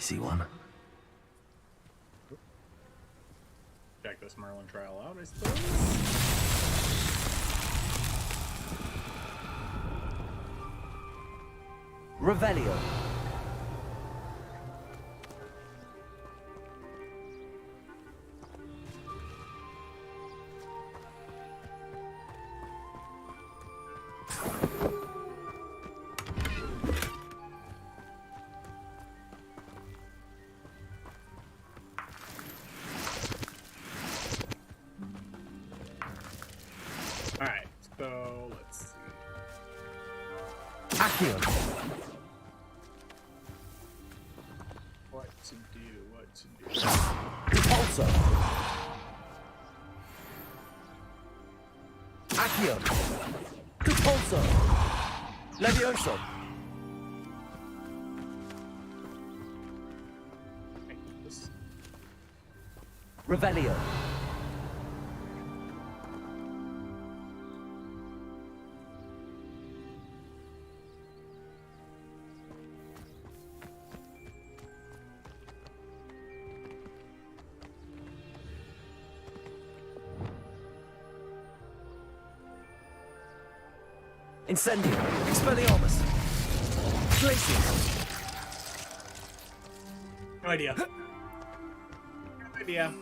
spicy one. Check this Merlin trial out, I suppose. Revelio. Alright, so let's see. Accio. What to do. Repulsor. Accio. Repulsor. Levioso. Okay, this- Revelio. Incendio. Expelliarmus. Glacius. No idea. No idea.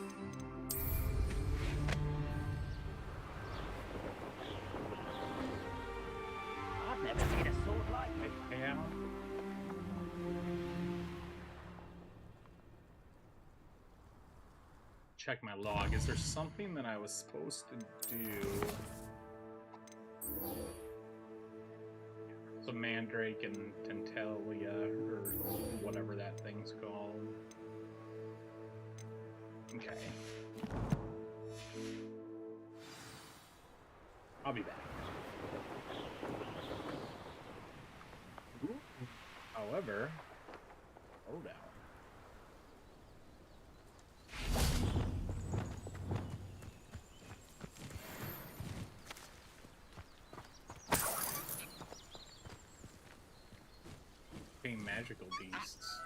I've never seen a sword like it. Yeah. Check my log. Is there something that I was supposed to do? The Mandrake and Tantalia, or whatever that thing's called. Okay. I'll be back. However, hold down. Magical beasts.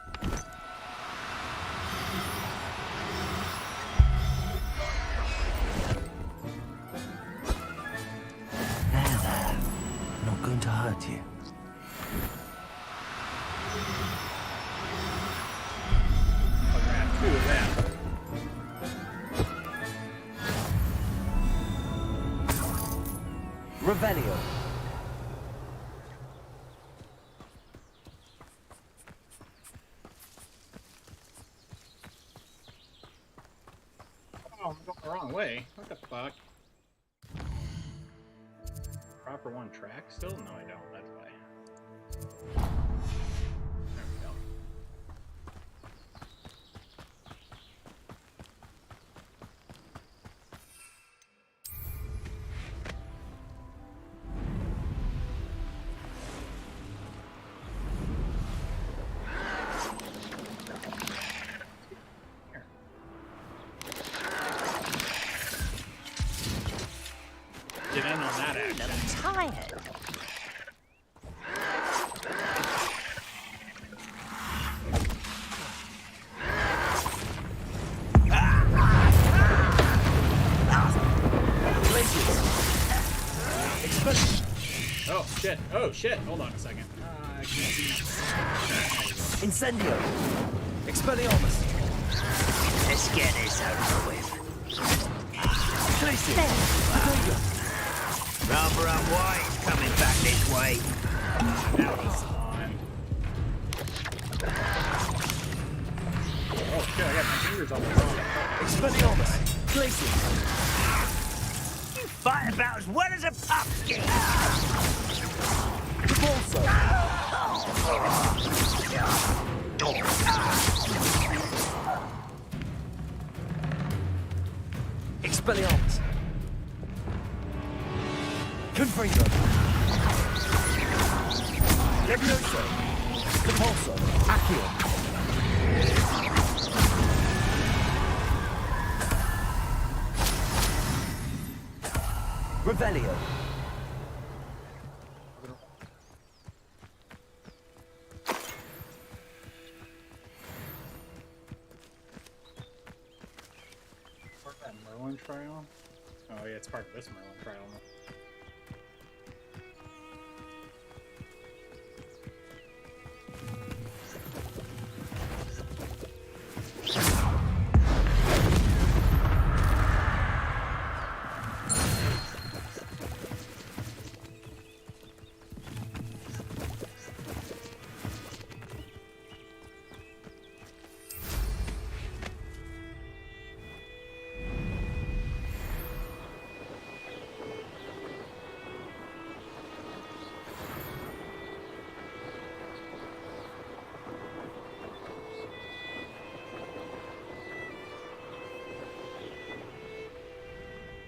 There. Not going to hurt you. I'm gonna have two of them. Revelio. Oh, I'm going the wrong way. What the fuck? Proper one track still? No, I don't. That's why. There we go. Get in on that action. I'm tired. Oh shit! Oh shit! Hold on a second. I can't see. Incendio. Expelliarmus. Let's get this over with. Glacius. Rather unwise coming back this way. That was on. Oh shit! I got my fingers on the wrong. Expelliarmus. Glacius. You fight about as well as a pumpkin. Repulsor. Expelliarmus. Confringo. Levioso. Repulsor. Accio. Revelio. Merlin trial? Oh yeah, it's part of this Merlin trial.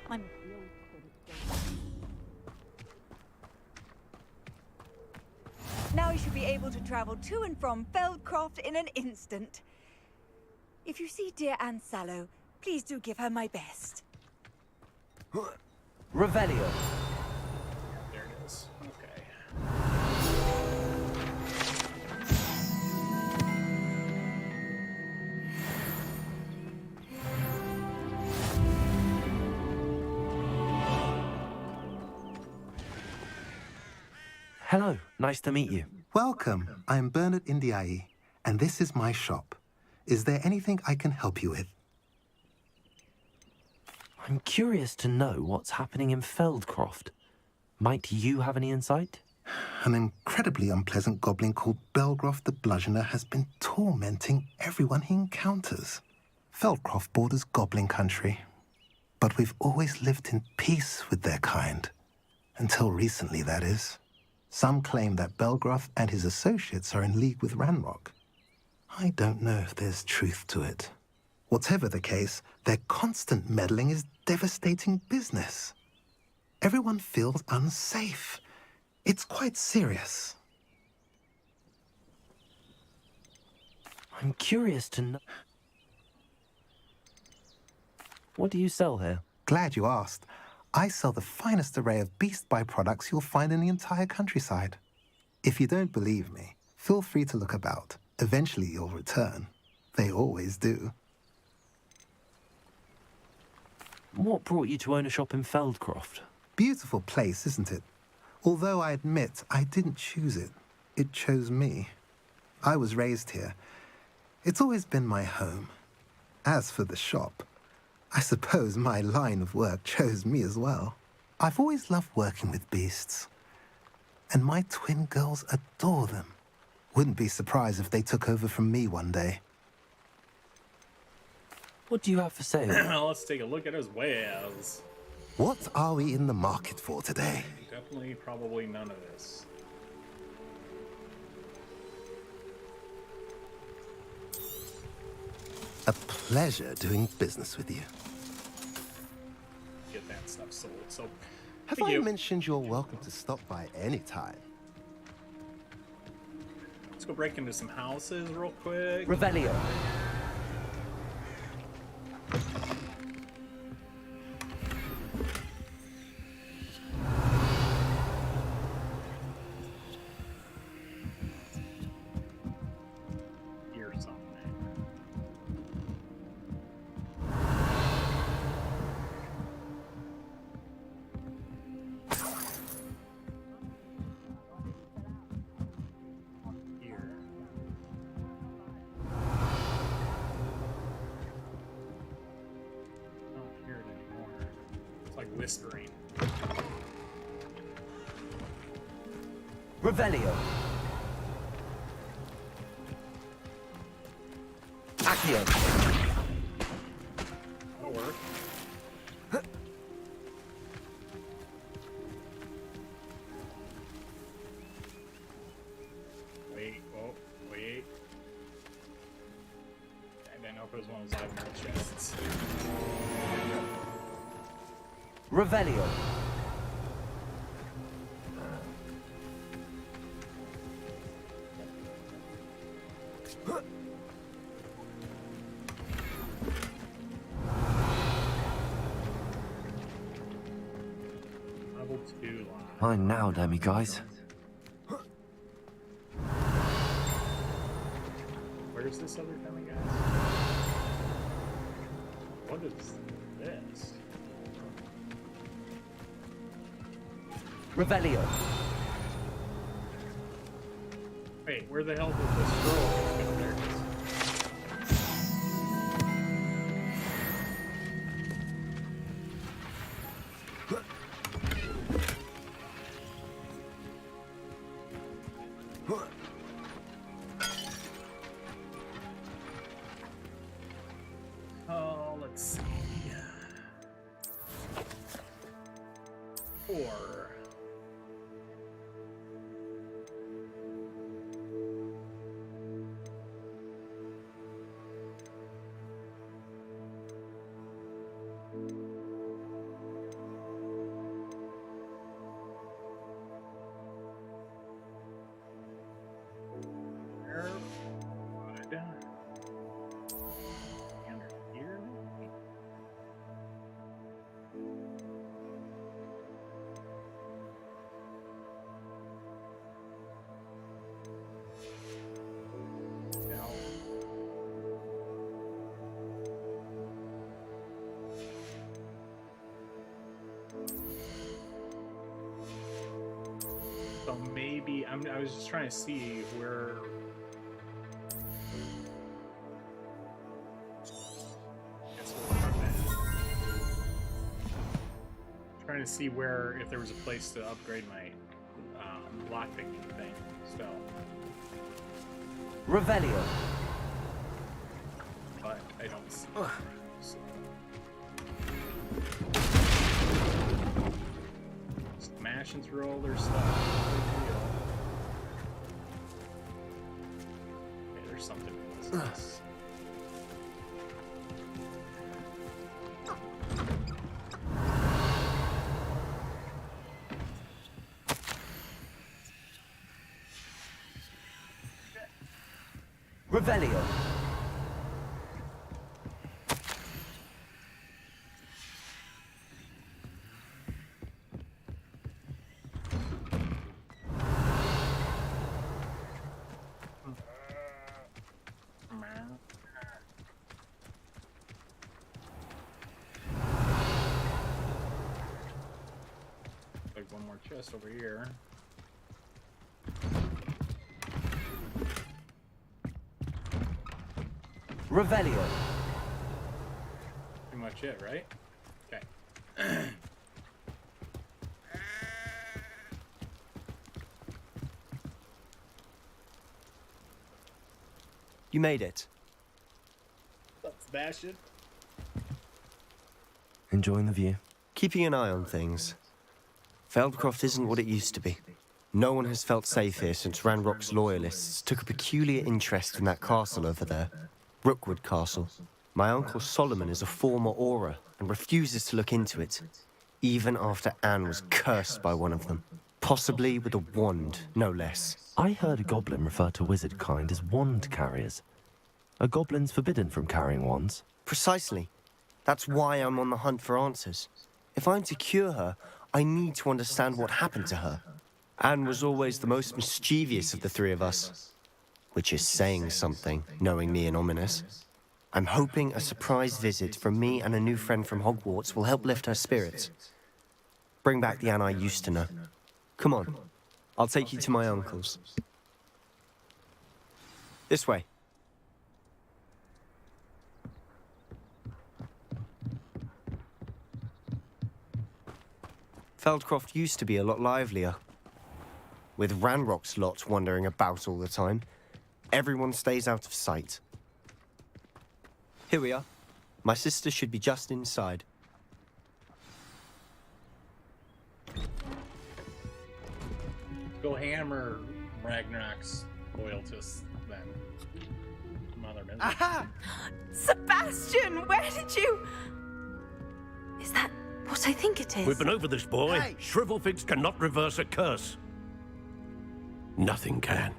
I'm now you should be able to travel to and from Feldcroft in an instant. If you see dear Anne Sallow, please do give her my best. Revelio. There it is. Okay. Hello, nice to meet you. Welcome. I'm Bernard Indiai, and this is my shop. Is there anything I can help you with? I'm curious to know what's happening in Feldcroft. Might you have any insight? An incredibly unpleasant goblin called Belgroth the Bludgeoner has been tormenting everyone he encounters. Feldcroft borders goblin country, but we've always lived in peace with their kind. Until recently, that is. Some claim that Belgroth and his associates are in league with Ranrock. I don't know if there's truth to it. Whatever the case, their constant meddling is devastating business. Everyone feels unsafe. It's quite serious. I'm curious to know... What do you sell here? Glad you asked. I sell the finest array of beast byproducts you'll find in the entire countryside. If you don't believe me, feel free to look about. Eventually you'll return. They always do. What brought you to own a shop in Feldcroft? Beautiful place, isn't it? Although I admit I didn't choose it. It chose me. I was raised here. It's always been my home. As for the shop, I suppose my line of work chose me as well. I've always loved working with beasts. And my twin girls adore them. Wouldn't be surprised if they took over from me one day. What do you have for sale? Let's take a look at his wares. What are we in the market for today? Definitely, probably none of this. A pleasure doing business with you. Get that stuff sold. So, Have thank I you. mentioned you're welcome to stop by any time? Let's go break into some houses real quick. Revelio. Hear something. Here. I don't hear it anymore. It's like whispering. Revelio. Accio. That'll work. Wait, oh, wait. I didn't know if it was one of those item chests. Revelio. Level 2 line. Mine now, Demi guys. Where's this other dummy guy? What is this. Revelio. Wait, where the hell did the scroll go? There it is. Oh, let's see. 4. Under here. Now. So maybe I was just trying to see where. Trying to see where, if there was a place to upgrade my lockpicking thing. So, Revelio. but I don't see. So. Smashing through all their stuff. No big deal. Okay, there's something in this. Revelio. Like one more chest over here. Revelio. Pretty much it, right? Okay. You made it. Sebastian? Enjoying the view? Keeping an eye on things. Feldcroft isn't what it used to be. No one has felt safe here since Ranrock's loyalists took a peculiar interest in that castle over there. Rookwood Castle. My uncle Solomon is a former Auror and refuses to look into it, even after Anne was cursed by one of them. Possibly with a wand, no less. I heard a goblin refer to wizard kind as wand carriers. Are goblins forbidden from carrying wands? Precisely. That's why I'm on the hunt for answers. If I'm to cure her, I need to understand what happened to her. Anne was always the most mischievous of the three of us. Which is saying something, knowing me and ominous. I'm hoping a surprise visit from me and a new friend from Hogwarts will help lift her spirits. Bring back the Anne I used to know. Come on, I'll take you to my uncle's. This way. Feldcroft used to be a lot livelier. With Ranrock's lot wandering about all the time, everyone stays out of sight. Here we are. My sister should be just inside. Go hammer Ragnarok's loyalists then. Mother misery. Aha! Sebastian, where did you... Is that what I think it is? We've been over this, boy. Hey. Shrivelfigs cannot reverse a curse. Nothing can.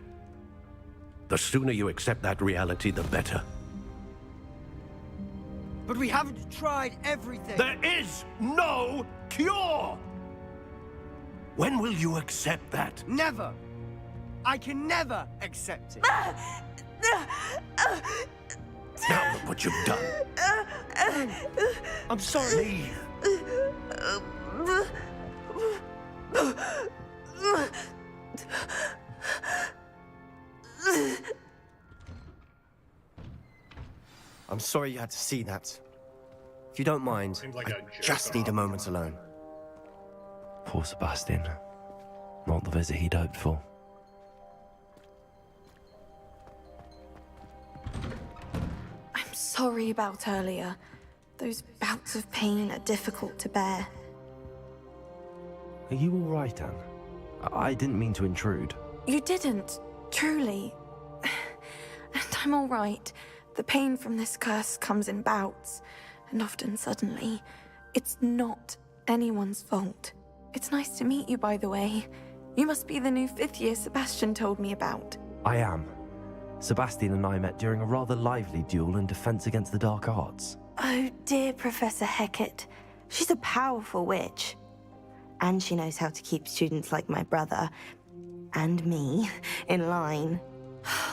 The sooner you accept that reality, the better. But we haven't tried everything. There is no cure! When will you accept that? Never. I can never accept it. Now look what you've done. I'm sorry. I'm sorry you had to see that. If you don't mind, Seems like I a jerk just need a off. moment alone. Poor Sebastian. Not the visit he'd hoped for. I'm sorry about earlier. Those bouts of pain are difficult to bear. Are you all right, Anne? I didn't mean to intrude. You didn't, truly. And I'm all right. The pain from this curse comes in bouts, and often suddenly. It's not anyone's fault. It's nice to meet you, by the way. You must be the new 5th year Sebastian told me about. I am. Sebastian and I met during a rather lively duel in Defense Against the Dark Arts. Oh, dear Professor Hecat. She's a powerful witch. And she knows how to keep students like my brother, and me, in line.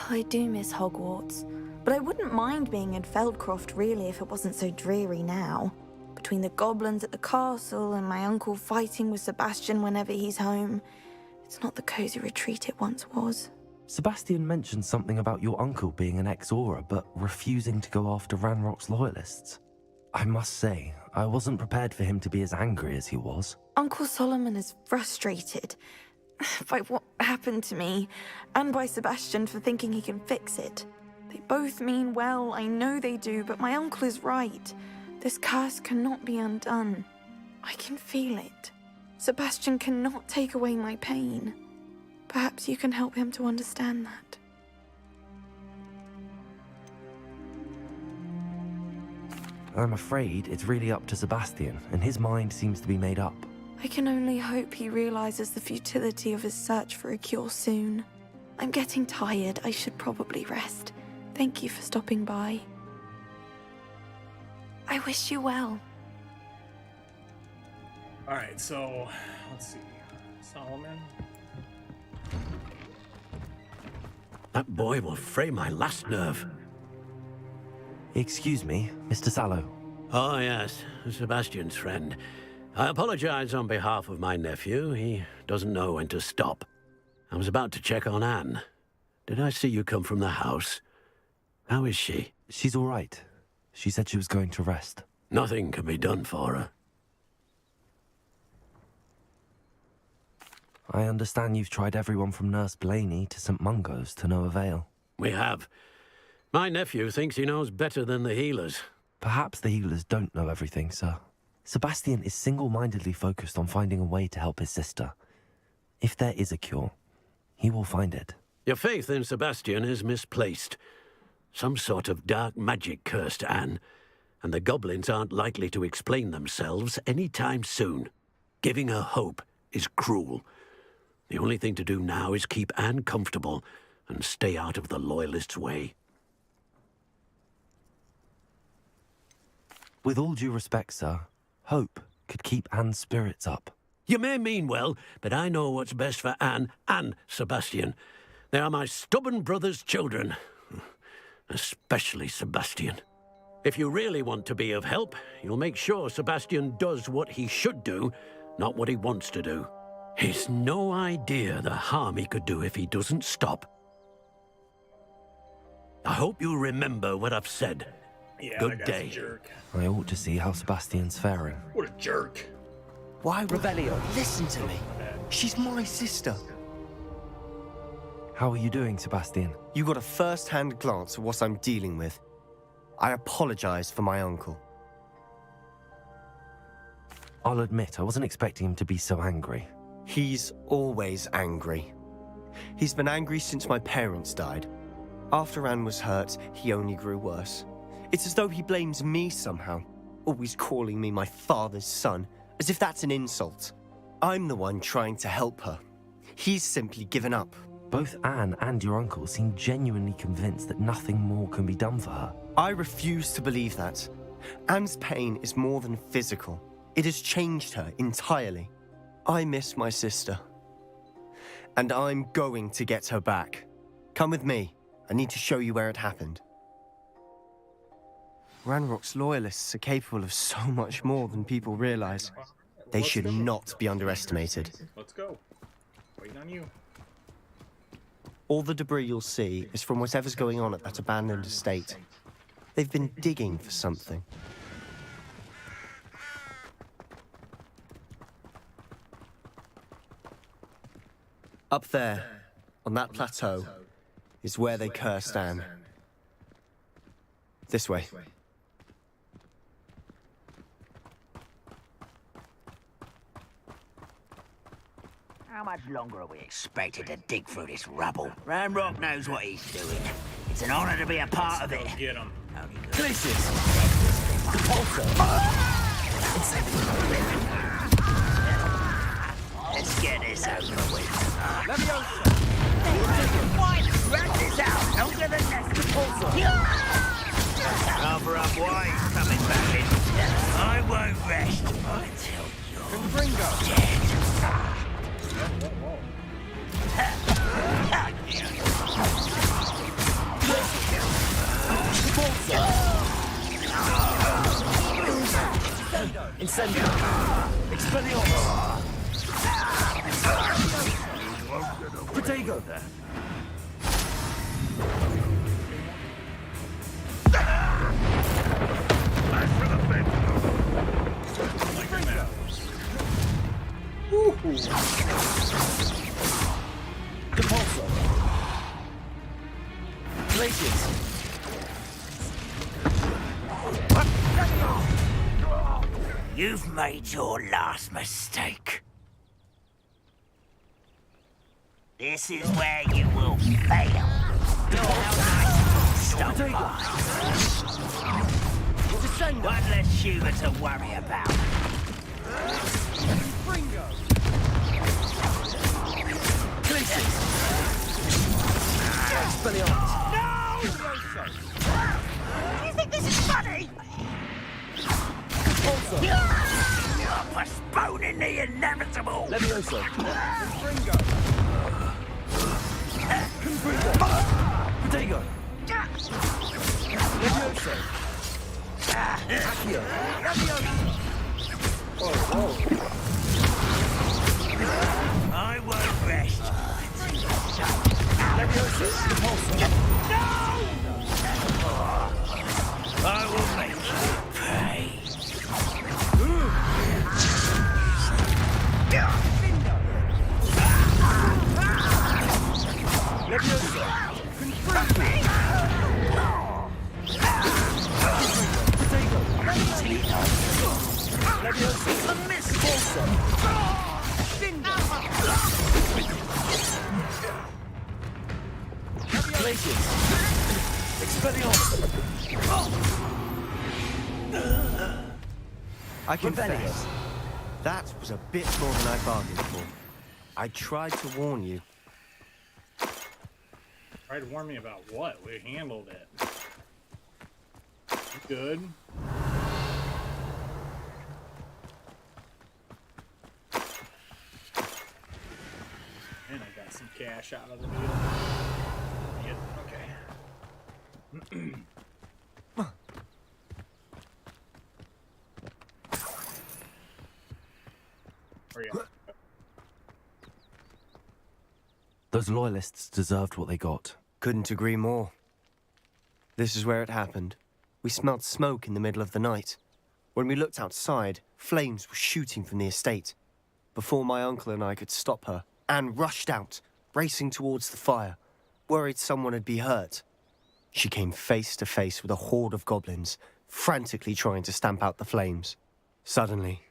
I do miss Hogwarts, but I wouldn't mind being in Feldcroft really if it wasn't so dreary now. Between the goblins at the castle and my uncle fighting with Sebastian whenever he's home, it's not the cozy retreat it once was. Sebastian mentioned something about your uncle being an ex-Auror, but refusing to go after Ranrock's loyalists. I must say, I wasn't prepared for him to be as angry as he was. Uncle Solomon is frustrated by what happened to me, and by Sebastian for thinking he can fix it. They both mean well, I know they do, but my uncle is right. This curse cannot be undone. I can feel it. Sebastian cannot take away my pain. Perhaps you can help him to understand that. I'm afraid it's really up to Sebastian, and his mind seems to be made up. I can only hope he realizes the futility of his search for a cure soon. I'm getting tired. I should probably rest. Thank you for stopping by. I wish you well. All right, so let's see. Solomon. That boy will fray my last nerve. Excuse me, Mr. Sallow. Oh, yes, Sebastian's friend. I apologize on behalf of my nephew. He doesn't know when to stop. I was about to check on Anne. Did I see you come from the house? How is she? She's all right. She said she was going to rest. Nothing can be done for her. I understand you've tried everyone from Nurse Blaney to St. Mungo's to no avail. We have. My nephew thinks he knows better than the healers. Perhaps the healers don't know everything, sir. Sebastian is single-mindedly focused on finding a way to help his sister. If there is a cure, he will find it. Your faith in Sebastian is misplaced. Some sort of dark magic cursed Anne, and the goblins aren't likely to explain themselves any time soon. Giving her hope is cruel. The only thing to do now is keep Anne comfortable and stay out of the Loyalists' way. With all due respect, sir, hope could keep Anne's spirits up. You may mean well, but I know what's best for Anne and Sebastian. They are my stubborn brother's children. Especially Sebastian. If you really want to be of help, you'll make sure Sebastian does what he should do, not what he wants to do. He's no idea the harm he could do if he doesn't stop. I hope you remember what I've said. Yeah, Good that guy's day. a jerk. I ought to see how Sebastian's faring. What a jerk. Why, Revelio? Listen to me. She's my sister. How are you doing, Sebastian? You got a first-hand glance at what I'm dealing with. I apologize for my uncle. I'll admit, I wasn't expecting him to be so angry. He's always angry. He's been angry since my parents died. After Anne was hurt, he only grew worse. It's as though he blames me somehow, always calling me my father's son, as if that's an insult. I'm the one trying to help her. He's simply given up. Both Anne and your uncle seem genuinely convinced that nothing more can be done for her. I refuse to believe that. Anne's pain is more than physical. It has changed her entirely. I miss my sister. And I'm going to get her back. Come with me. I need to show you where it happened. Ranrock's loyalists are capable of so much more than people realize. They Let's should go. not be underestimated. Let's go. Waiting on you. All the debris you'll see is from whatever's going on at that abandoned estate. They've been digging for something. Up there, on that plateau, is where they cursed Anne. This way. How much longer are we expected to dig through this rubble? Ranrock knows what he's doing. It's an honor to be a part of it. Get him. Let's get this over with. Rat this out longer than necessary. Cover up why he's coming back in. I won't rest until you're dead. Incendio! Expelliarmus! Protego there! Compulso! Glacius! You've made your last mistake. This is where you will fail. Stop by. One less Schubert to worry about. No! Do you think this is funny? You're postponing the inevitable! Levioso! Protego! Levioso! Accio! I won't rest. Levioso! Compulso! I will make you pay. I confess, that was a bit more than I bargained for. I tried to warn you. Tried to warn me about what? We handled it. You good? And I got some cash out of the deal. Yep, okay. Where you at? Those loyalists deserved what they got. Couldn't agree more. This is where it happened. We smelled smoke in the middle of the night. When we looked outside, flames were shooting from the estate. Before my uncle and I could stop her, Anne rushed out, racing towards the fire, worried someone had been hurt. She came face to face with a horde of goblins, frantically trying to stamp out the flames. Suddenly,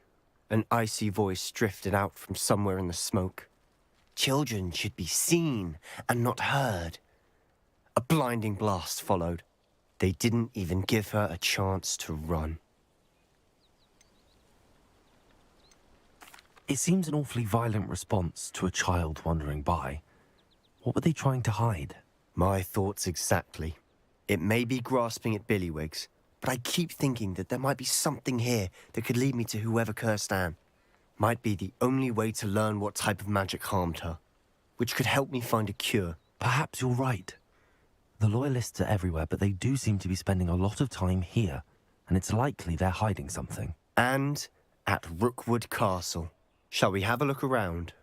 an icy voice drifted out from somewhere in the smoke. Children should be seen and not heard. A blinding blast followed. They didn't even give her a chance to run. It seems an awfully violent response to a child wandering by. What were they trying to hide? My thoughts exactly. It may be grasping at Billywigs, but I keep thinking that there might be something here that could lead me to whoever cursed Anne. Might be the only way to learn what type of magic harmed her, which could help me find a cure. Perhaps you're right. The loyalists are everywhere, but they do seem to be spending a lot of time here. and it's likely they're hiding something. And at Rookwood Castle. Shall we have a look around?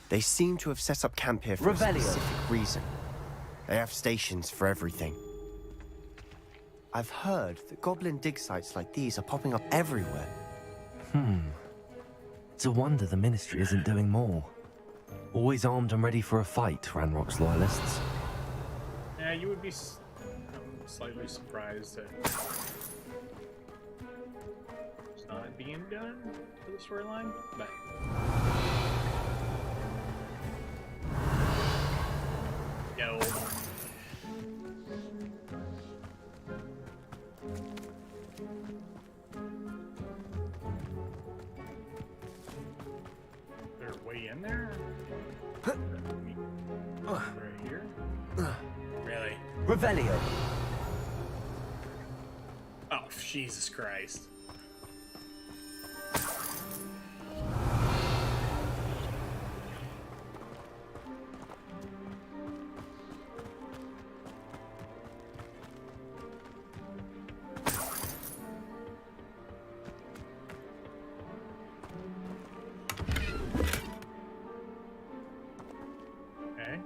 They seem to have set up camp here for a specific reason. They have stations for everything. I've heard that goblin dig sites like these are popping up everywhere. It's a wonder the Ministry isn't doing more. Always armed and ready for a fight, Ranrock's loyalists. Yeah, you would be I'm slightly surprised that it's not being done for the storyline, but yo. There's a way in there? Right here? Really? Revelio! Oh, Jesus Christ. Okay.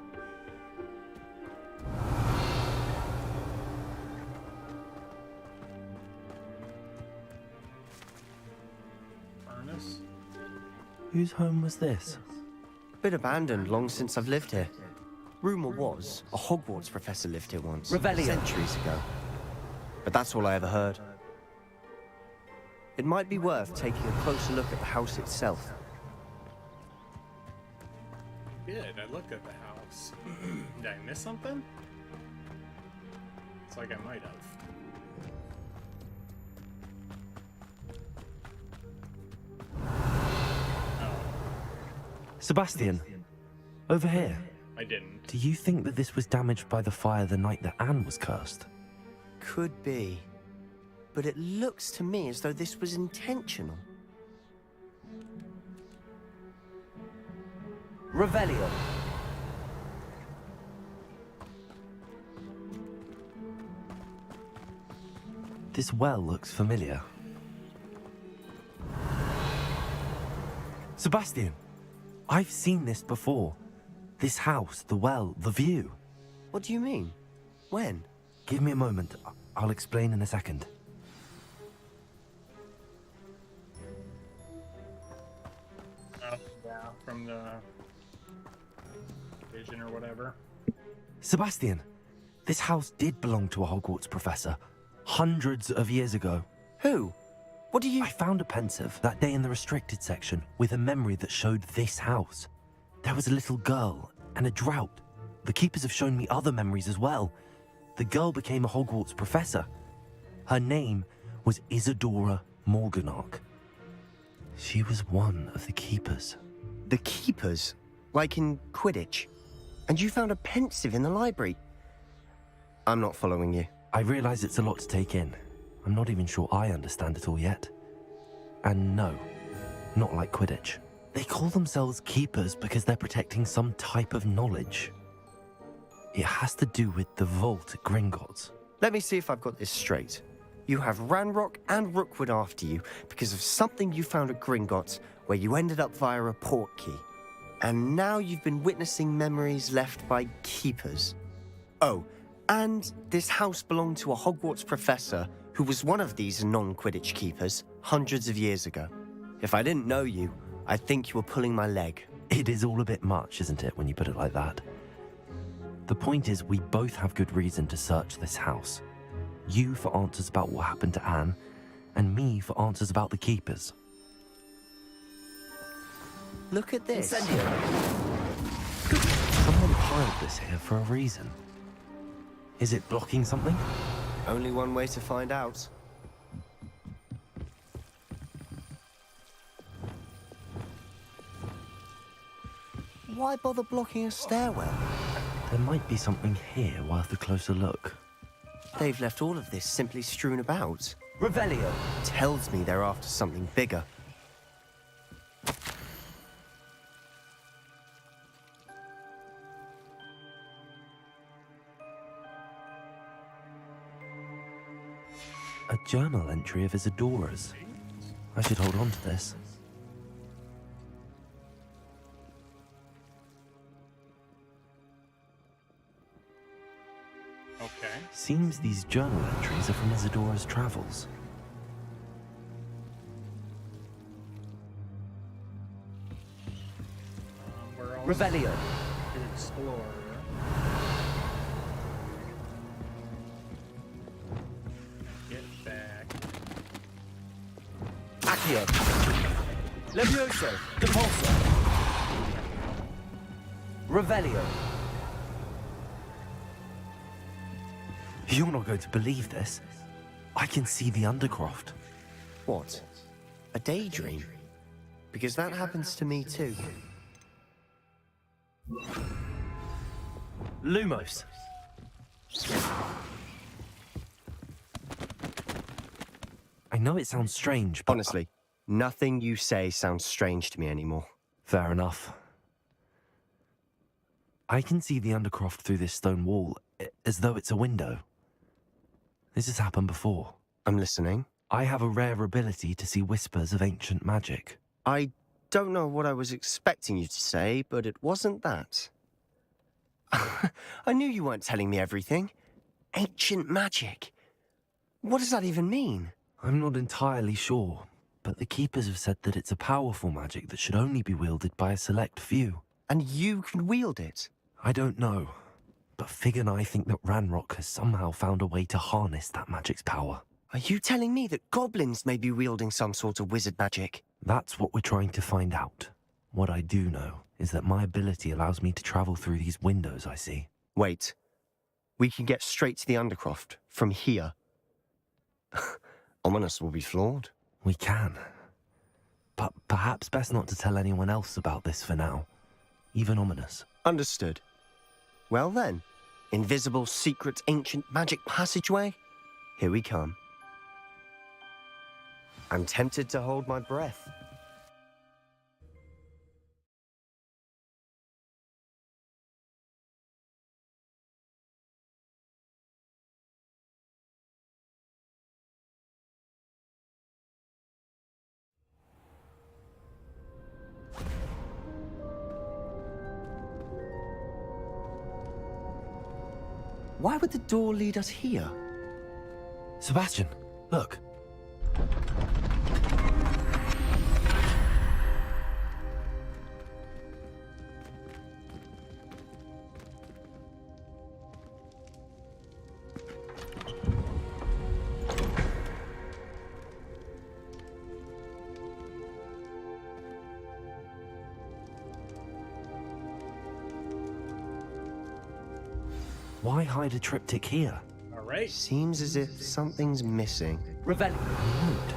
Furnace. Whose home was this? Been abandoned long since I've lived here. Rumor was a Hogwarts professor lived here once, Revelio. centuries ago. But that's all I ever heard. It might be worth taking a closer look at the house itself. Good, I looked at the house. Did I miss something? It's like I might have. Sebastian, over here. I didn't. Do you think that this was damaged by the fire the night that Anne was cursed? Could be. But it looks to me as though this was intentional. Revelio. This well looks familiar. Sebastian, I've seen this before. This house, the well, the view. What do you mean? When? Give me a moment. I'll explain in a second. Oh, yeah, from the vision or whatever. Sebastian, this house did belong to a Hogwarts professor. Hundreds of years ago. Who? What do you... I found a pensive that day in the restricted section with a memory that showed this house. There was a little girl and a drought. The keepers have shown me other memories as well. The girl became a Hogwarts professor. Her name was Isadora Morganach. She was one of the keepers. The keepers? Like in Quidditch? And you found a pensive in the library? I'm not following you. I realize it's a lot to take in. I'm not even sure I understand it all yet. And no, not like Quidditch. They call themselves keepers because they're protecting some type of knowledge. It has to do with the vault at Gringotts. Let me see if I've got this straight. You have Ranrock and Rookwood after you because of something you found at Gringotts where you ended up via a port key. And now you've been witnessing memories left by keepers. Oh, and this house belonged to a Hogwarts professor who was one of these non-Quidditch keepers hundreds of years ago. If I didn't know you, I'd think you were pulling my leg. It is all a bit much, isn't it, when you put it like that? The point is, we both have good reason to search this house. You for answers about what happened to Anne, and me for answers about the keepers. Look at this. Someone piled this here for a reason. Is it blocking something? Only one way to find out. Why bother blocking a stairwell? There might be something here worth a closer look. They've left all of this simply strewn about. Revelio. Tells me they're after something bigger. A journal entry of Isadora's. I should hold on to this. Okay. Seems these journal entries are from Isadora's travels. We're also Revelio. to explore. Get back. Accio. Levioso. Depulso. Revelio. You're not going to believe this. I can see the Undercroft. What? A daydream? Because that happens to me too. Lumos. I know it sounds strange, but... Honestly, nothing you say sounds strange to me anymore. Fair enough. I can see the Undercroft through this stone wall, as though it's a window. This has happened before. I'm listening. I have a rare ability to see whispers of ancient magic. I don't know what I was expecting you to say, but it wasn't that. I knew you weren't telling me everything. Ancient magic. What does that even mean? I'm not entirely sure, but the Keepers have said that it's a powerful magic that should only be wielded by a select few. And you can wield it? I don't know, but Fig and I think that Ranrock has somehow found a way to harness that magic's power. Are you telling me that goblins may be wielding some sort of wizard magic? That's what we're trying to find out. What I do know is that my ability allows me to travel through these windows I see. Wait. We can get straight to the Undercroft from here. Ominous will be floored. We can. But perhaps best not to tell anyone else about this for now. Even Ominous. Understood. Well then, invisible, secret, ancient magic passageway? Here we come. I'm tempted to hold my breath. Why would the door lead us here? Sebastian, look. Why hide a triptych here? All right. Seems as if something's missing. Note.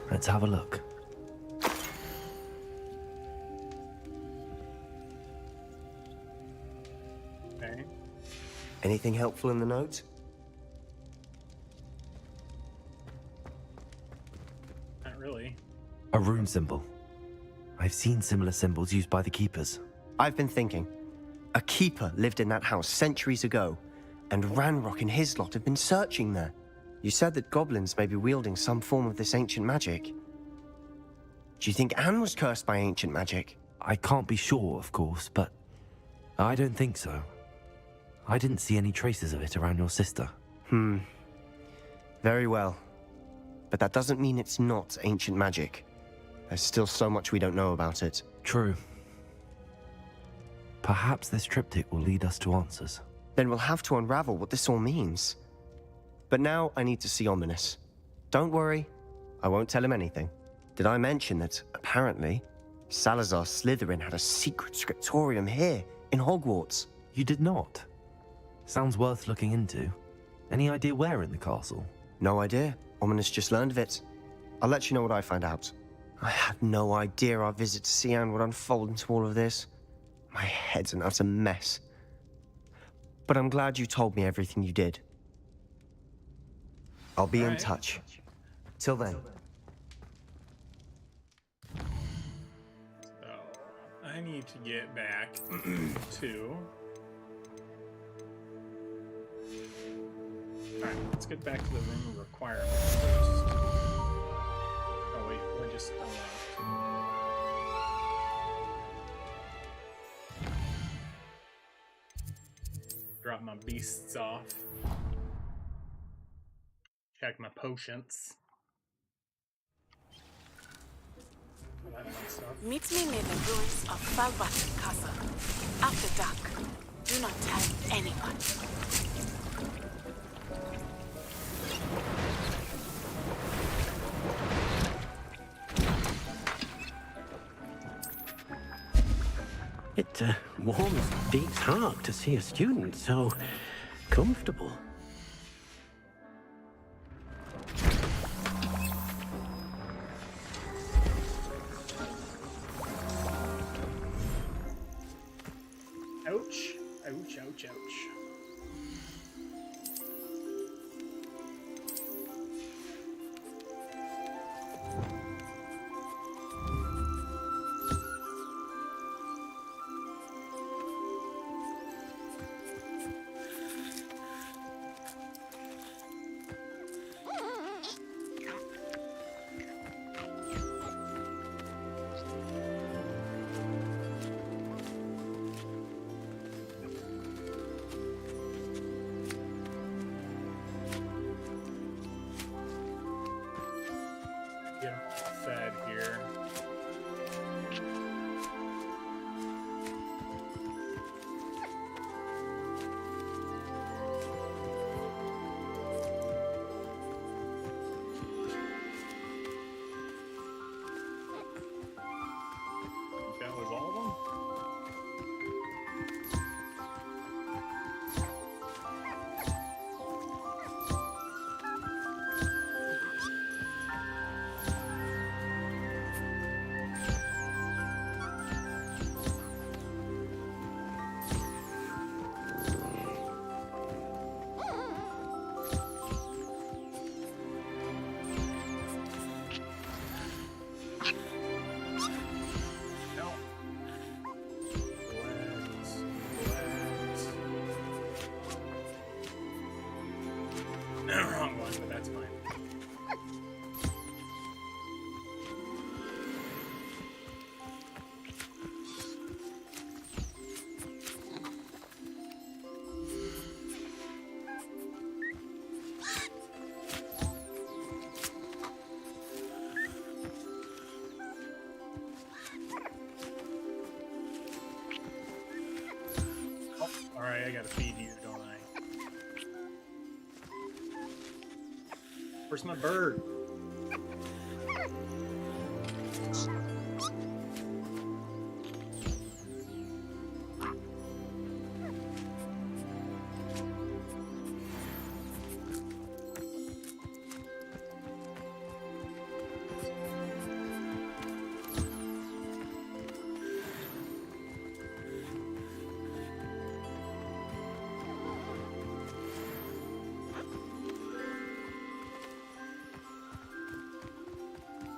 Let's have a look. Okay. Anything helpful in the note? Not really. A rune symbol. I've seen similar symbols used by the Keepers. I've been thinking. A keeper lived in that house centuries ago, and Ranrock and his lot have been searching there. You said that goblins may be wielding some form of this ancient magic. Do you think Anne was cursed by ancient magic? I can't be sure, of course, but I don't think so. I didn't see any traces of it around your sister. Very well. But that doesn't mean it's not ancient magic. There's still so much we don't know about it. True. Perhaps this triptych will lead us to answers. Then we'll have to unravel what this all means. But now I need to see Ominous. Don't worry, I won't tell him anything. Did I mention that, apparently, Salazar Slytherin had a secret scriptorium here in Hogwarts? You did not? Sounds worth looking into. Any idea where in the castle? No idea. Ominous just learned of it. I'll let you know what I find out. I had no idea our visit to Cian would unfold into all of this. My head's an utter mess. But I'm glad you told me everything you did. I'll be in touch. Till then. So I need to get back to Alright, let's get back to the room requirements first. Oh wait, we're just drop my beasts off. Check my potions. All that fun stuff. Meet me near the ruins of Falbaton Castle. After dark. Do not tell anyone. It warms Deke's heart to see a student so comfortable. Ouch. Ouch, ouch, ouch. Get fed here. That was all of them? No. Wrong one, but that's fine. Oh, alright, I gotta feed you, don't I? Where's my bird?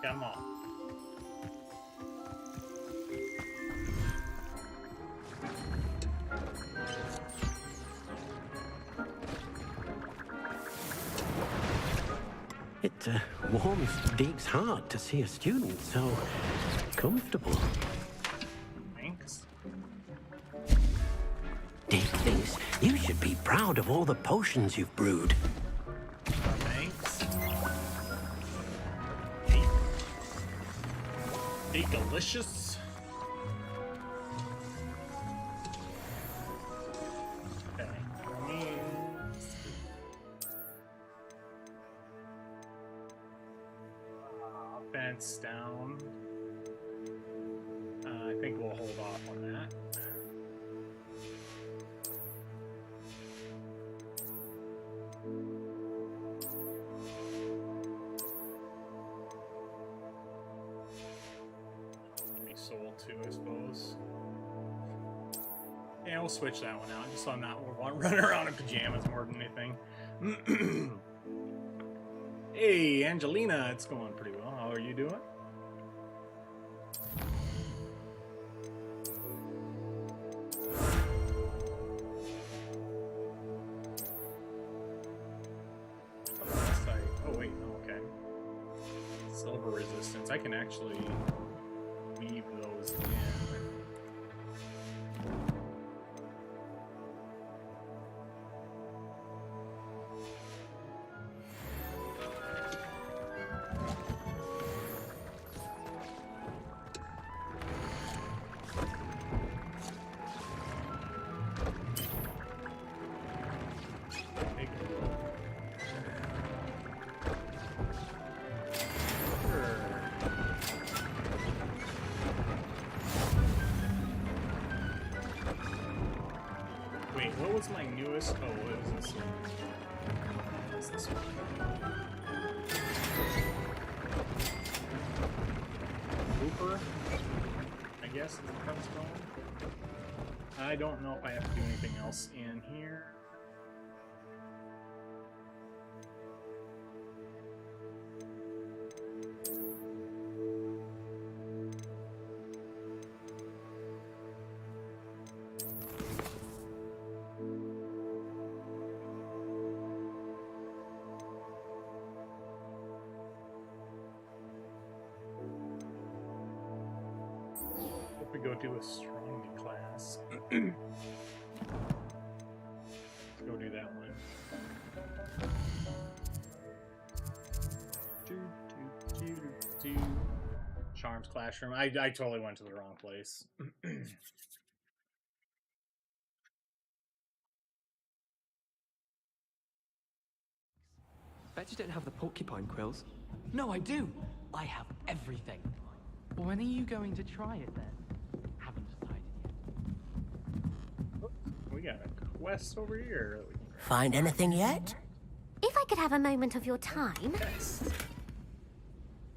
Come on. It warms Deke's heart to see a student so comfortable. Thanks. Deke thinks you should be proud of all the potions you've brewed. Thanks. Be delicious. Okay. Offense down. I think we'll hold off on that. Sold too, I suppose. Yeah, we'll switch that one out, just so I'm not running around in pajamas more than anything. Hey, Angelina, it's going pretty well. How are you doing? wait, okay. Silver resistance. I can actually weave those in. Wait, what was my newest? Oh, what was this one? What's this one? Hooper, I guess is the first one. I don't know if I have to do anything else in here. We go to a strong class. Let's go do that one. Charms classroom. I totally went to the wrong place. Bet you don't have the porcupine quills. No, I do. I have everything. When are you going to try it then? Haven't decided yet. We got a quest over here. Find anything yet? If I could have a moment of your time.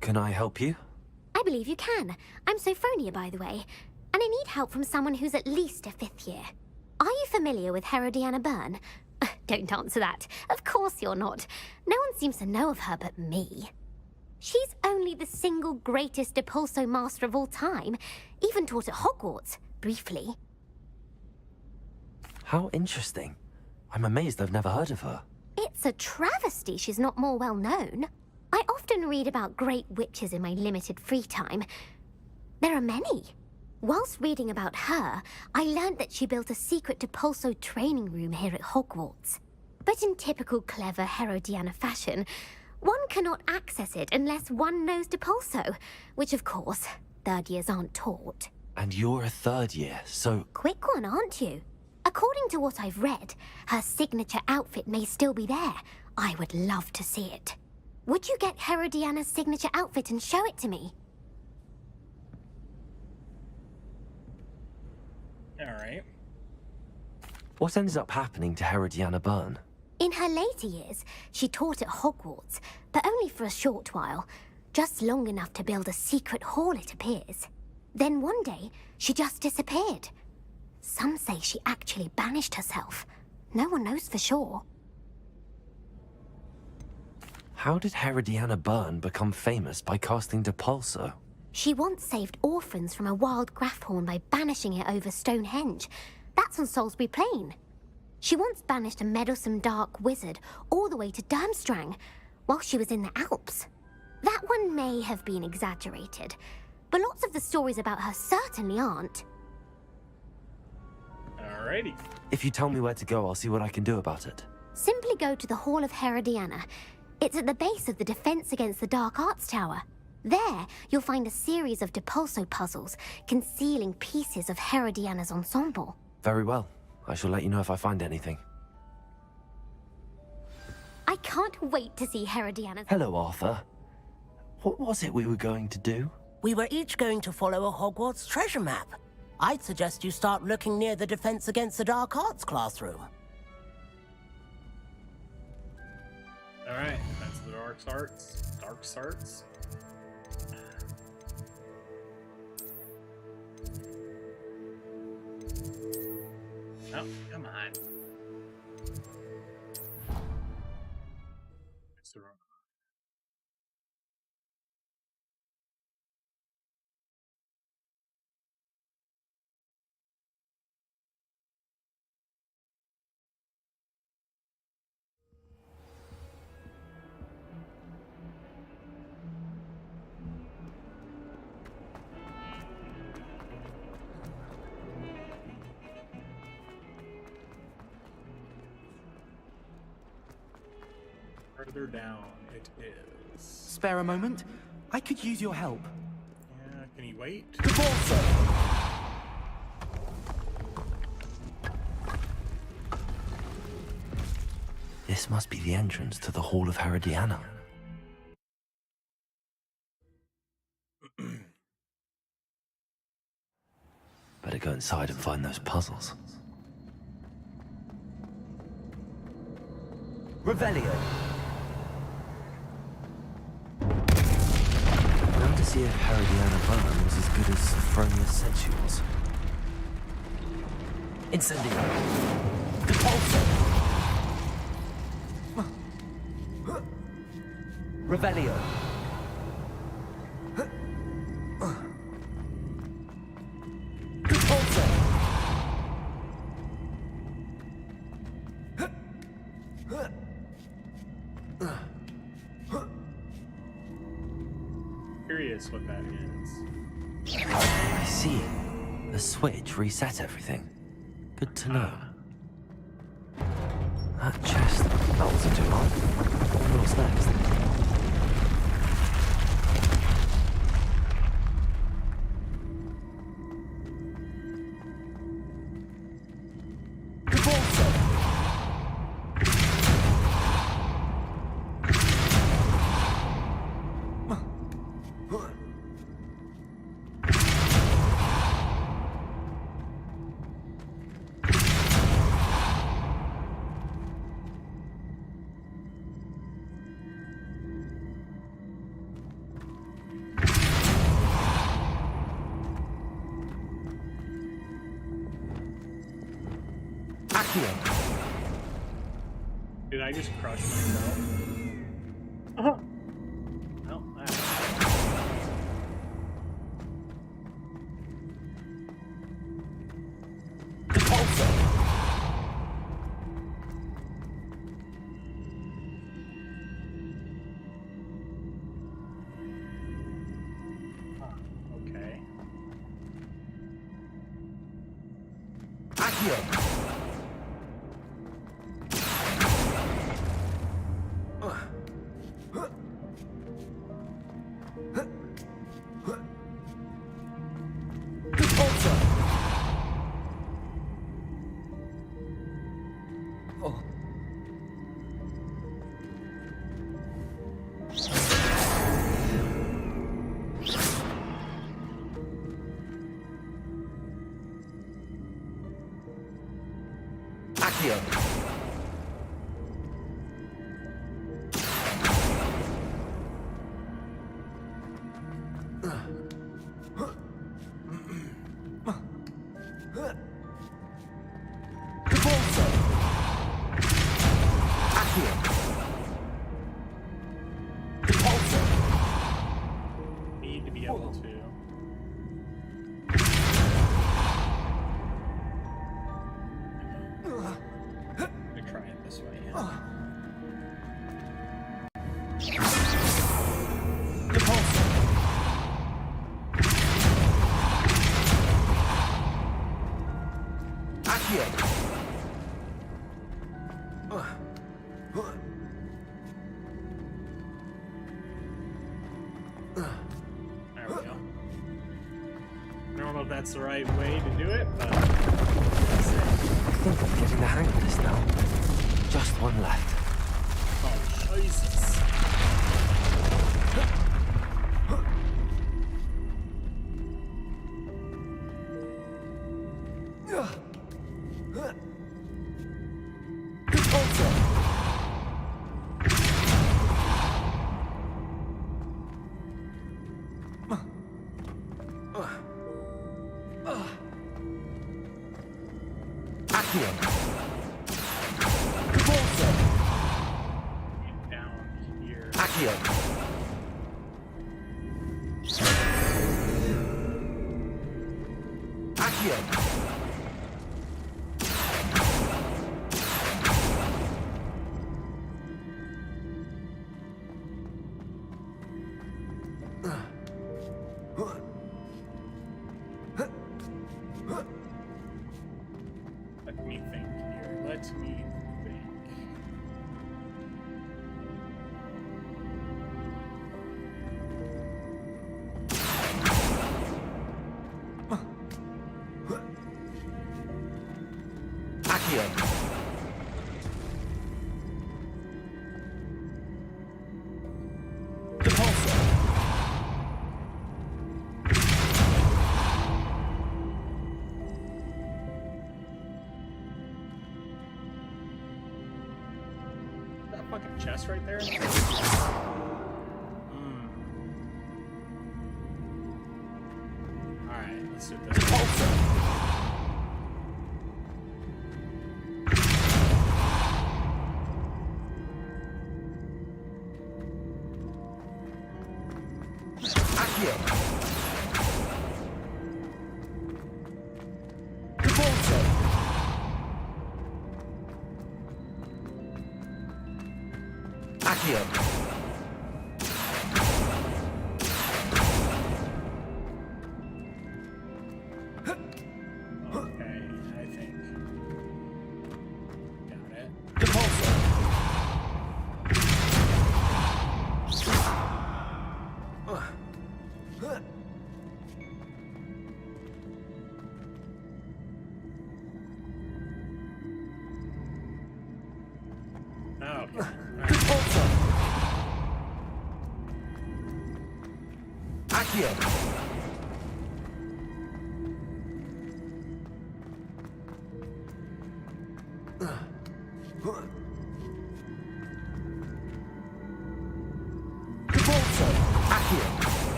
Can I help you? I believe you can. I'm Sophronia, by the way, and I need help from someone who's at least a 5th year. Are you familiar with Herodiana Byrne? Don't answer that. Of course you're not. No one seems to know of her but me. She's only the single greatest Depulso master of all time, even taught at Hogwarts, briefly. How interesting. I'm amazed I've never heard of her. It's a travesty she's not more well known. I often read about great witches in my limited free time. There are many. Whilst reading about her, I learned that she built a secret Depulso training room here at Hogwarts. But in typical clever Herodiana fashion, one cannot access it unless one knows Depulso, which of course, 3rd years aren't taught. And you're a 3rd year, so... Quick one, aren't you? According to what I've read, her signature outfit may still be there. I would love to see it. Would you get Herodiana's signature outfit and show it to me? Alright. What ended up happening to Herodiana Byrne? In her later years, she taught at Hogwarts, but only for a short while. Just long enough to build a secret hall, it appears. Then one day, she just disappeared. Some say she actually banished herself. No one knows for sure. How did Herodiana Byrne become famous by casting Depulso? She once saved orphans from a wild Grafhorn by banishing it over Stonehenge. That's on Salisbury Plain. She once banished a meddlesome dark wizard all the way to Durmstrang, while she was in the Alps. That one may have been exaggerated, but lots of the stories about her certainly aren't. Alrighty. If you tell me where to go, I'll see what I can do about it. Simply go to the Hall of Herodiana. It's at the base of the Defense Against the Dark Arts Tower. There, you'll find a series of Depulso puzzles concealing pieces of Herodiana's ensemble. Very well. I shall let you know if I find anything. I can't wait to see Herodiana's... Hello, Arthur. What was it we were going to do? We were each going to follow a Hogwarts treasure map. I'd suggest you start looking near the Defense Against the Dark Arts classroom. Alright, that's the Dark Arts. Dark Arts. Oh, come on. It's the wrong. further down it is. Spare a moment? I could use your help. Yeah, can he wait? The ball, sir! This must be the entrance to the Hall of Herodiana. Better go inside and find those puzzles. Revelio. Now to see if Herodiana Byrne was as good as Sophronia said she was. Incendio. Depulso. Revelio. Depulso. Curious what that is. I see. The switch reset everything. Good to know. That chest, that wasn't too hard. What's next? Did I just crush myself? Oh. Well, okay. Need to be able to. Let me try it this way. There we go. I don't know if that's the right way to do it, but that's it. I think I'm getting the hang of this now. Just one left. Oh, Jesus. Down here. Let me think here. Let me think. chest right there? Alright, let's do this. Okay, I think. Got it. Okay.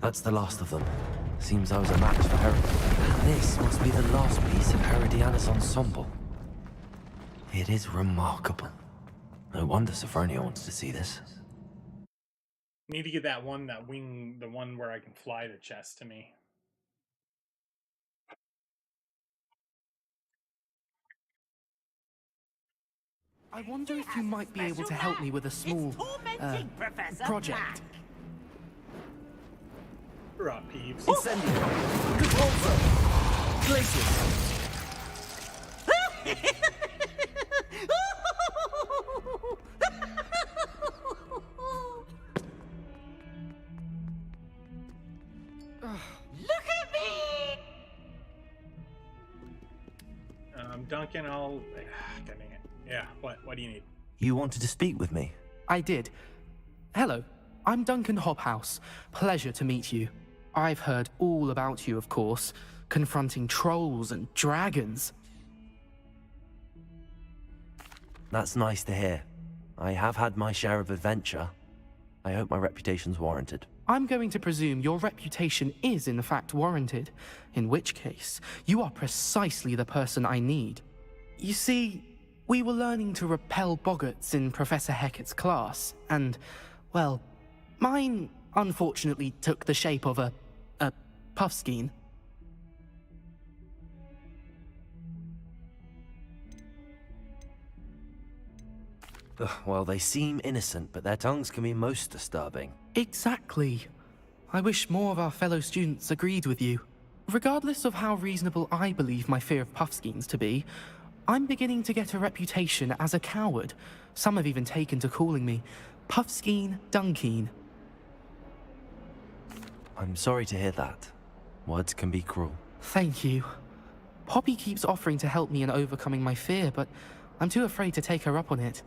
That's the last of them. Seems I was a match for Herod. This must be the last piece of Herodiana's ensemble. It is remarkable. No wonder Sophronia wants to see this. Need to get that wing, the one where I can fly the chest to me. I wonder if you might be able to help me with a small project. You're up, Peeves. Incendio. Glacius. Look at me! Duncan, I'll... Dang it. Yeah, what do you need? You wanted to speak with me? I did. Hello, I'm Duncan Hobhouse. Pleasure to meet you. I've heard all about you, of course, confronting trolls and dragons. That's nice to hear. I have had my share of adventure. I hope my reputation's warranted. I'm going to presume your reputation is in fact warranted, in which case, you are precisely the person I need. You see, we were learning to repel boggarts in Professor Hecat's class, and, well, mine unfortunately took the shape of a puffskein. Well, they seem innocent, but their tongues can be most disturbing. Exactly. I wish more of our fellow students agreed with you. Regardless of how reasonable I believe my fear of puffskeins to be, I'm beginning to get a reputation as a coward. Some have even taken to calling me Puffskeen Dunkeen. I'm sorry to hear that. Words can be cruel. Thank you. Poppy keeps offering to help me in overcoming my fear, but I'm too afraid to take her up on it.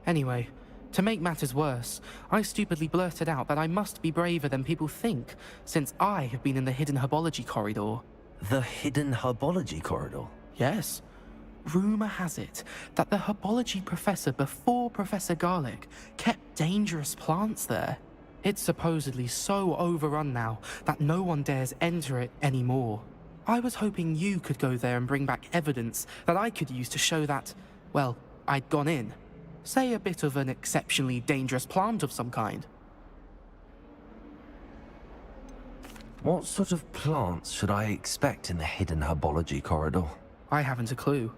Anyway, to make matters worse, I stupidly blurted out that I must be braver than people think, since I have been in the hidden herbology corridor. The hidden herbology corridor? Yes. Rumor has it that the herbology professor before Professor Garlic kept dangerous plants there. It's supposedly so overrun now that no one dares enter it anymore. I was hoping you could go there and bring back evidence that I could use to show that, well, I'd gone in. Say a bit of an exceptionally dangerous plant of some kind. What sort of plants should I expect in the hidden herbology corridor? I haven't a clue.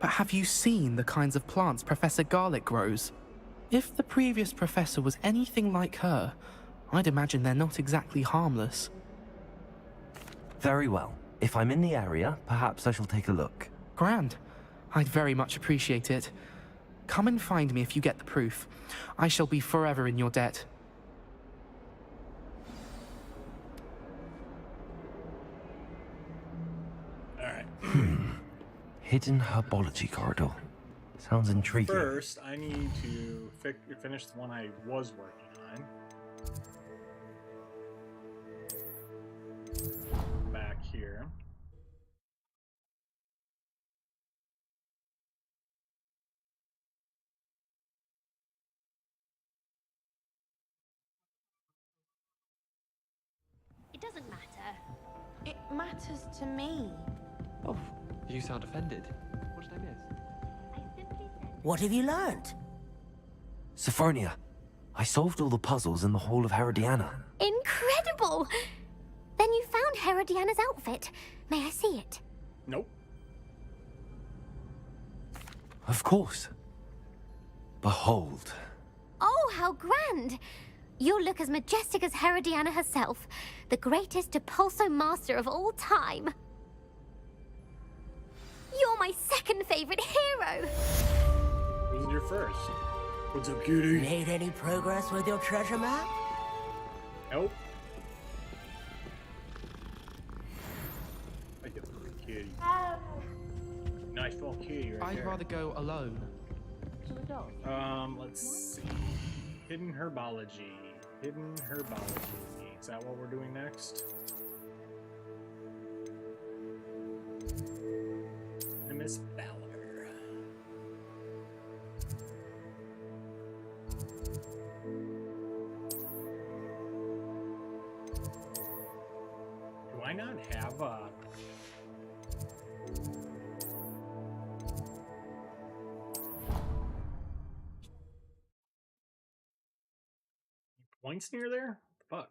But have you seen the kinds of plants Professor Garlic grows? If the previous professor was anything like her, I'd imagine they're not exactly harmless. Very well. If I'm in the area, perhaps I shall take a look. Grand. I'd very much appreciate it. Come and find me if you get the proof. I shall be forever in your debt. Hidden herbology corridor. Sounds intriguing. First, I need to finish the one I was working on. Back here. It doesn't matter. It matters to me. Oh, you sound offended. What did I miss? I simply said... What have you learned? Sophronia, I solved all the puzzles in the Hall of Herodiana. Incredible! Then you found Herodiana's outfit. May I see it? Nope. Of course. Behold. Oh, how grand! You'll look as majestic as Herodiana herself, the greatest Depulso master of all time. You're my second favorite hero! Who's your first? What's up, cutie? Made any progress with your treasure map? Nope. Like a kitty. Nice little kitty right I'd there. rather go alone. Let's see. Hidden herbology. Hidden herbology. Is that what we're doing next? Miss Ballard. Do I not have points near there? Fuck.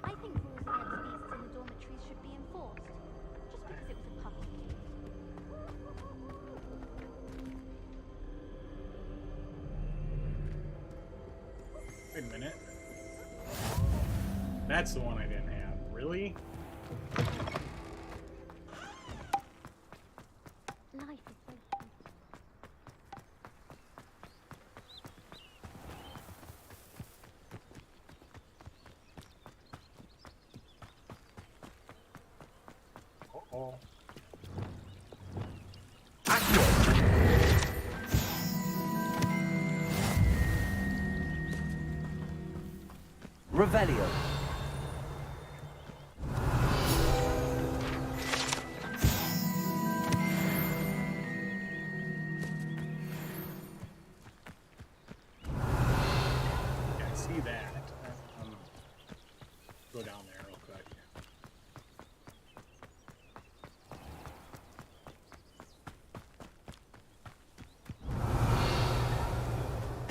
I think rules against beasts in the dormitories should be enforced, just because it was a public case. Wait a minute. That's the one I didn't have. Really? Life is so sweet. Uh-oh. Revelio. Yeah, I see that. Go down there real quick.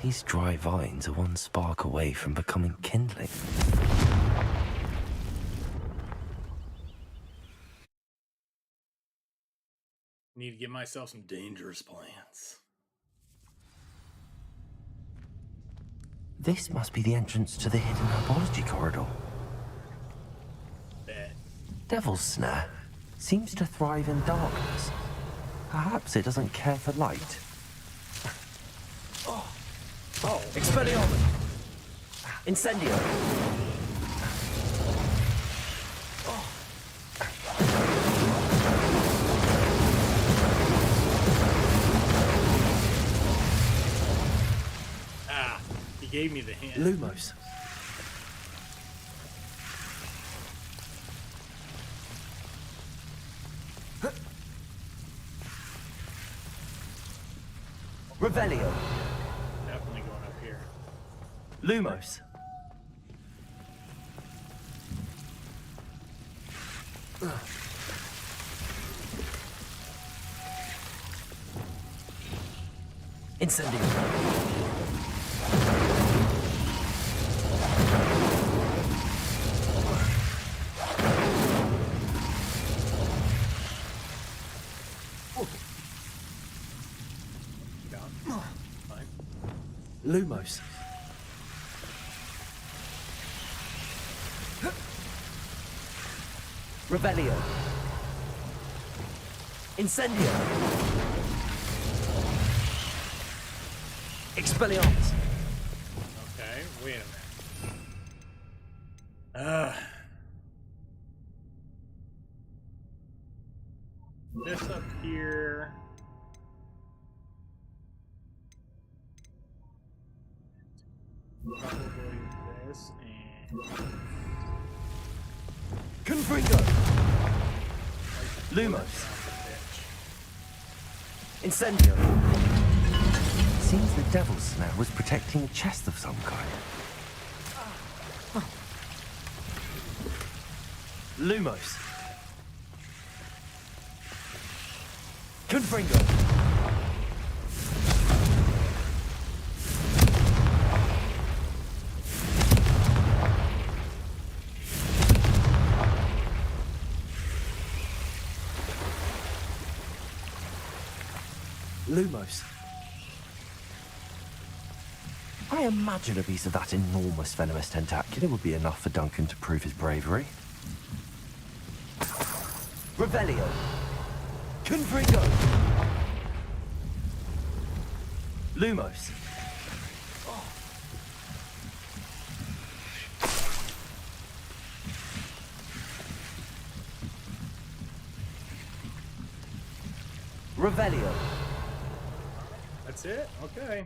These dry vines are one spark away from becoming kindling. Need to give myself some dangerous plants. This must be the entrance to the hidden herbology corridor. Bet. Devil's Snare seems to thrive in darkness. Perhaps it doesn't care for light. Oh, Expelliarmus! Incendio! ah, he gave me the hint. Lumos. Revelio. Definitely going up here. Lumos. Incendio. Lumos. Revelio. Incendio. Expelliarmus. Okay, wait a minute. This up here. Probably this and Confringo. Lumos. Incendio. Seems the devil's snare was protecting a chest of some kind. Lumos. Confringo. Lumos. I imagine a piece of that enormous venomous tentacular would be enough for Duncan to prove his bravery. Revelio. Confringo. Lumos. Revelio. that's it? Okay.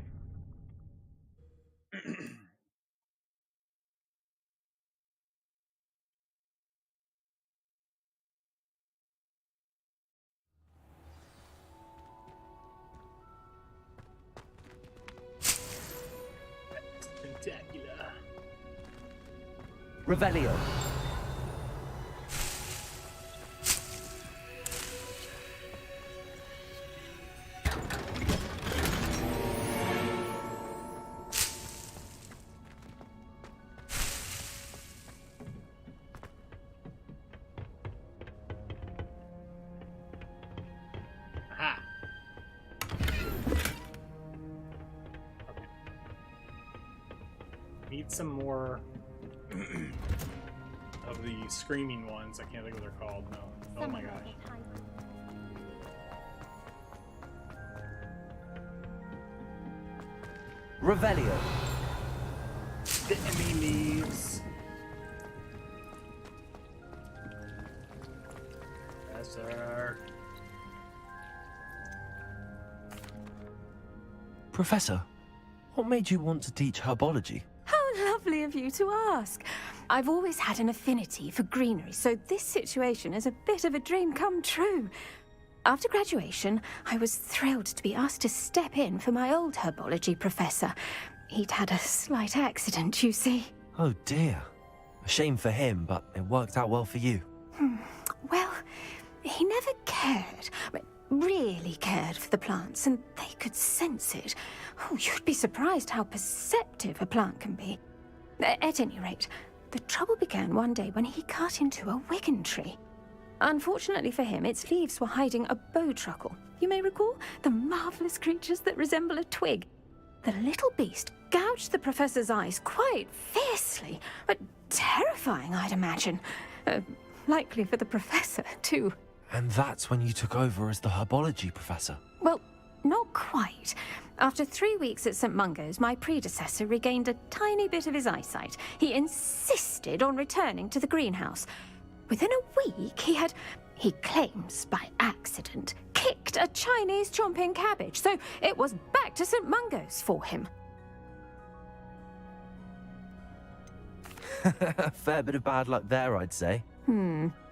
Spectacular. Revelio. Aha. Okay. Need some more of the screaming ones. I can't think of what they're called. No. Oh my gosh. Revelio. The enemy leaves. Yes, sir. Professor, what made you want to teach herbology? How lovely of you to ask. I've always had an affinity for greenery, so this situation is a bit of a dream come true. After graduation, I was thrilled to be asked to step in for my old herbology professor. He'd had a slight accident, you see. Oh dear. A shame for him, but it worked out well for you. Well, he never cared, really cared for the plants, and they could sense it. Oh, you'd be surprised how perceptive a plant can be. At any rate, the trouble began one day when he cut into a wigan tree. Unfortunately for him, its leaves were hiding a bowtruckle. You may recall the marvelous creatures that resemble a twig. The little beast gouged the professor's eyes quite fiercely, but terrifying, I'd imagine. Likely for the professor, too. And that's when you took over as the herbology professor. Well, not quite. After 3 weeks at St. Mungo's, my predecessor regained a tiny bit of his eyesight. He insisted on returning to the greenhouse. Within a week, he claims by accident, kicked a Chinese chomping cabbage, so it was back to St. Mungo's for him. Fair bit of bad luck there, I'd say.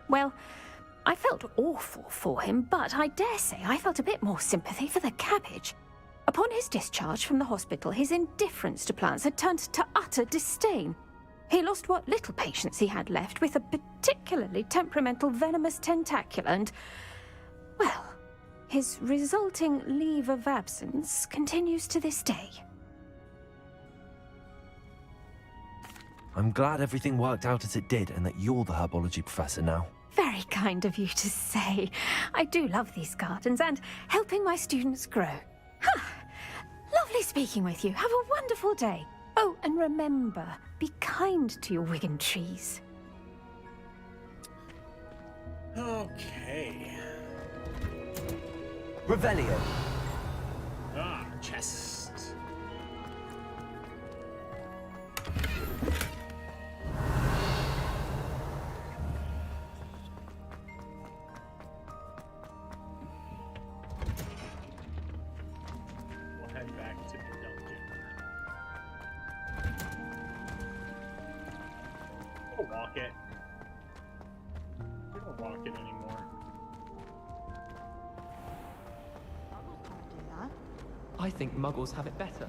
Well, I felt awful for him, but I dare say I felt a bit more sympathy for the cabbage. Upon his discharge from the hospital, his indifference to plants had turned to utter disdain. He lost what little patience he had left with a particularly temperamental venomous tentacula and, well, his resulting leave of absence continues to this day. I'm glad everything worked out as it did and that you're the herbology professor now. Very kind of you to say. I do love these gardens and helping my students grow. Lovely Lovely speaking with you. Have a wonderful day. Oh, and remember, be kind to your Wigan trees. Okay. Revelio. Ah, chest. We'll head back to the dungeon. We'll walk it. We don't walk it anymore. I think muggles have it better.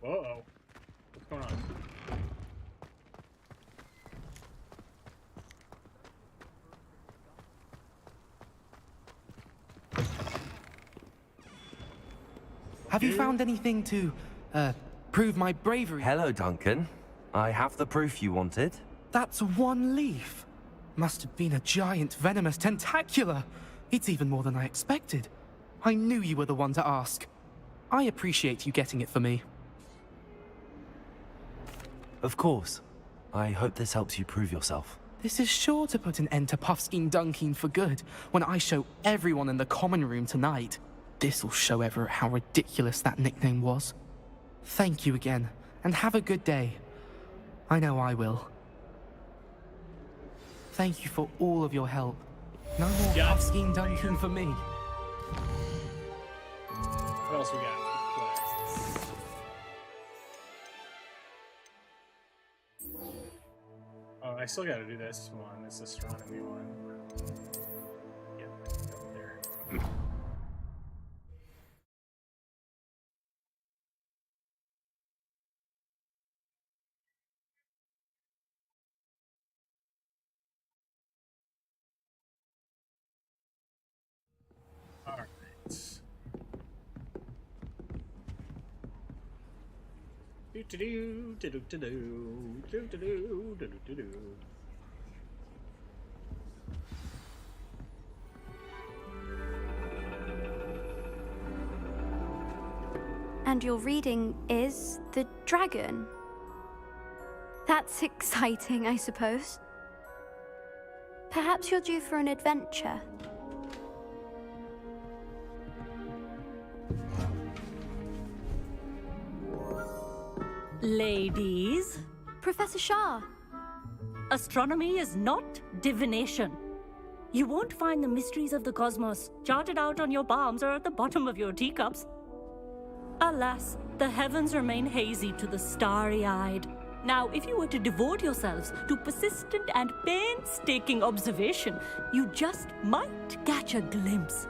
Whoa. What's going on? Have you found anything to, prove my bravery? Hello, Duncan. I have the proof you wanted. That's one leaf. Must have been a giant venomous tentacula. It's even more than I expected. I knew you were the one to ask. I appreciate you getting it for me. Of course. I hope this helps you prove yourself. This is sure to put an end to Puffskein Dunkeen for good when I show everyone in the common room tonight. This'll show Everett how ridiculous that nickname was. Thank you again, and have a good day. I know I will. Thank you for all of your help. No more Puffskein Dunkeen for me. What else we got? Quests. Oh, I still gotta do this one, this astronomy one. Get up there. Alright. Do-do-do, do-do-do-do, do-do-do, do-do-do-do. And your reading is the dragon. That's exciting, I suppose. Perhaps you're due for an adventure. Ladies, Professor Shah. astronomy is not divination. You won't find the mysteries of the cosmos charted out on your palms or at the bottom of your teacups. Alas, the heavens remain hazy to the starry-eyed. Now, if you were to devote yourselves to persistent and painstaking observation, you just might catch a glimpse.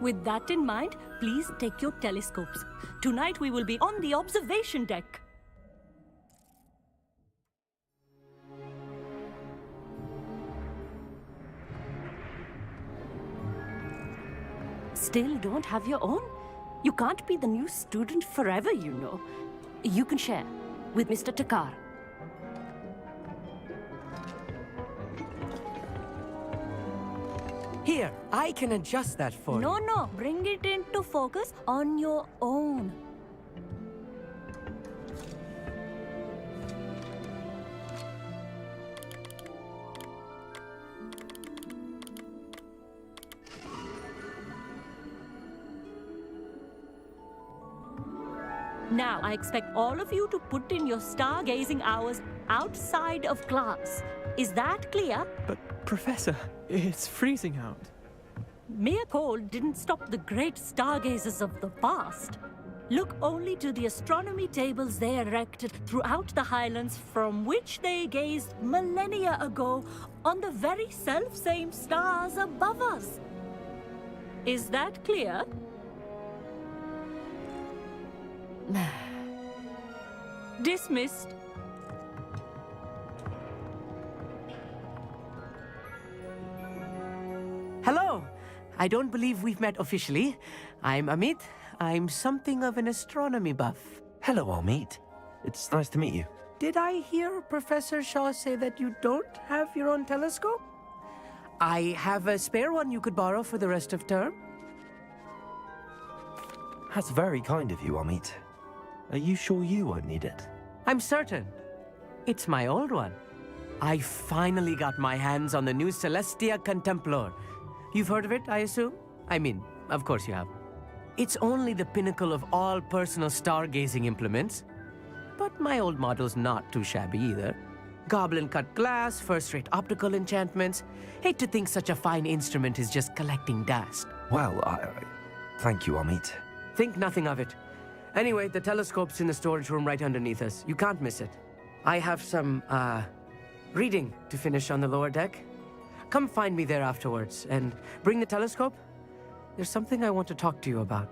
With that in mind, please take your telescopes. Tonight we will be on the observation deck. Still don't have your own? You can't be the new student forever, you know. You can share with Mr. Takar. Here, I can adjust that for you. No, bring it into focus on your own. Now, I expect all of you to put in your stargazing hours outside of class. Is that clear? But, Professor, it's freezing out. Mere cold didn't stop the great stargazers of the past. Look only to the astronomy tables they erected throughout the highlands from which they gazed millennia ago on the very self-same stars above us. Is that clear? Dismissed. Hello. I don't believe we've met officially. I'm Amit. I'm something of an astronomy buff. Hello, Amit. It's nice to meet you. did I hear Professor Shaw say that you don't have your own telescope? I have a spare one you could borrow for the rest of term. That's very kind of you, Amit. Are you sure you won't need it? I'm certain. It's my old one. I finally got my hands on the new Celestia Contemplar. You've heard of it, I assume? I mean, of course you have. It's only the pinnacle of all personal stargazing implements. But my old model's not too shabby either. Goblin-cut glass, first-rate optical enchantments. Hate to think such a fine instrument is just collecting dust. Well, thank you, Amit. Think nothing of it. Anyway, the telescope's in the storage room right underneath us. You can't miss it. I have some, reading to finish on the lower deck. Come find me there afterwards, and bring the telescope. There's something I want to talk to you about.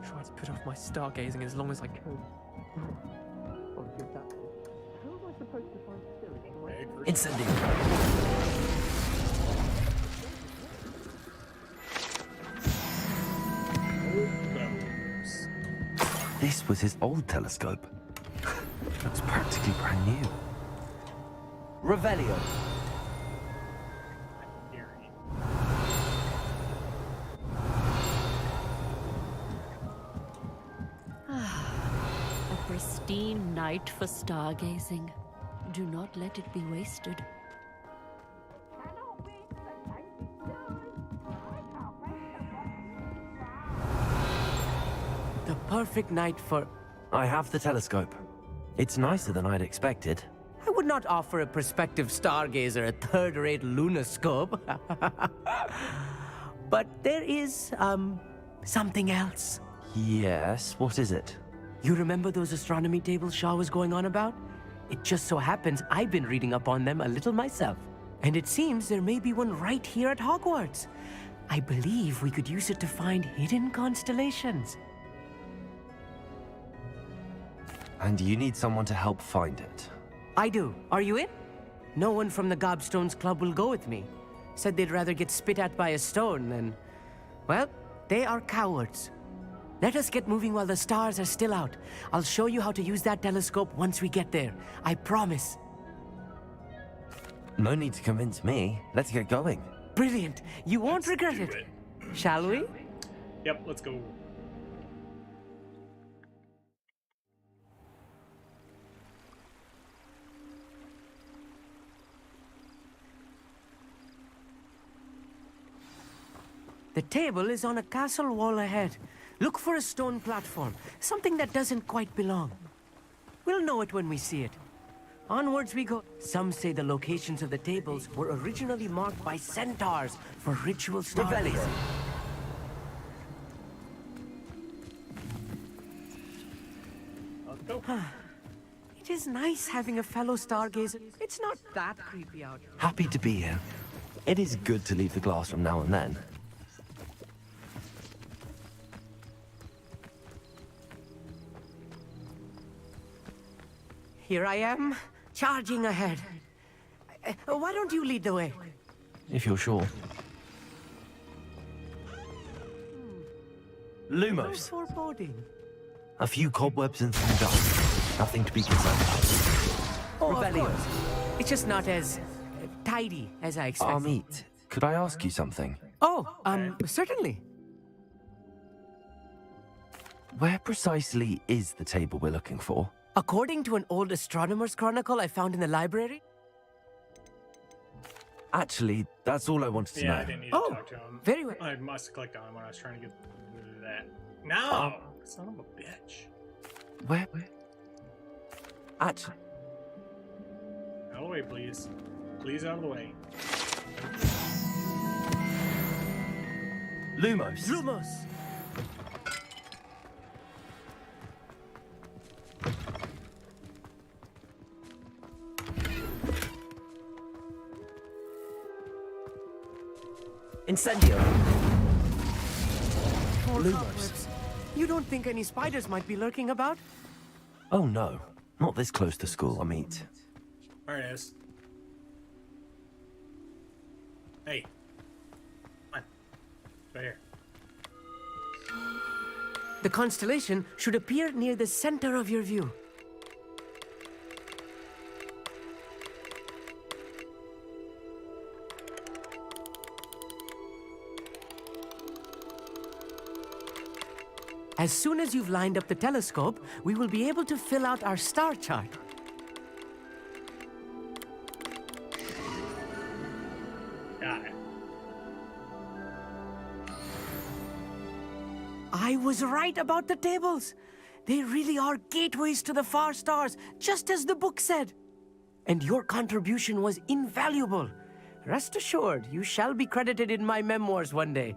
Try to put off my stargazing as long as I could. Incendio. This was his old telescope. It was practically brand new. Revelio. A pristine night for stargazing. Do not let it be wasted. The perfect night for... I have the telescope. It's nicer than I'd expected. I would not offer a prospective stargazer a third-rate lunoscope. But there is, something else. Yes, what is it? You remember those astronomy tables Shaw was going on about? It just so happens I've been reading up on them a little myself. And it seems there may be one right here at Hogwarts. I believe we could use it to find hidden constellations. And you need someone to help find it. I do. Are you in? No one from the Gobstones Club will go with me. Said they'd rather get spit at by a stone than... Well, they are cowards. Let us get moving while the stars are still out. I'll show you how to use that telescope once we get there. I promise. No need to convince me. Let's get going. Brilliant. You won't regret it. Shall we? Yep, let's go. The table is on a castle wall ahead. Look for a stone platform, something that doesn't quite belong. We'll know it when we see it. Onwards we go. Some say the locations of the tables were originally marked by centaurs for ritual stargazing. Let's go. It is nice having a fellow stargazer. It's not that creepy out here. Happy to be here. It is good to leave the glass from now and then. Here I am, charging ahead. Why don't you lead the way? If you're sure. Lumos. No foreboding. A few cobwebs and some dust. Nothing to be concerned about. Oh, of course. It's just not as tidy as I expected. Amit, could I ask you something? Oh, certainly. Where precisely is the table we're looking for? According to an old astronomer's chronicle I found in the library. Actually, that's all I wanted to know. I didn't need to talk to him. Very well. I must have clicked on him when I was trying to get that. No! Son of a bitch. Where? Actually... Out of the way, please. Please, out of the way. Lumos. Lumos! Incendio. More Lumos. cobwebs. You don't think any spiders might be lurking about? Oh no, not this close to school, Amit. There it is. Hey. Come on. Right here. The constellation should appear near the center of your view. As soon as you've lined up the telescope, we will be able to fill out our star chart. Got it. I was right about the tables. They really are gateways to the far stars, just as the book said. And your contribution was invaluable. Rest assured, you shall be credited in my memoirs one day.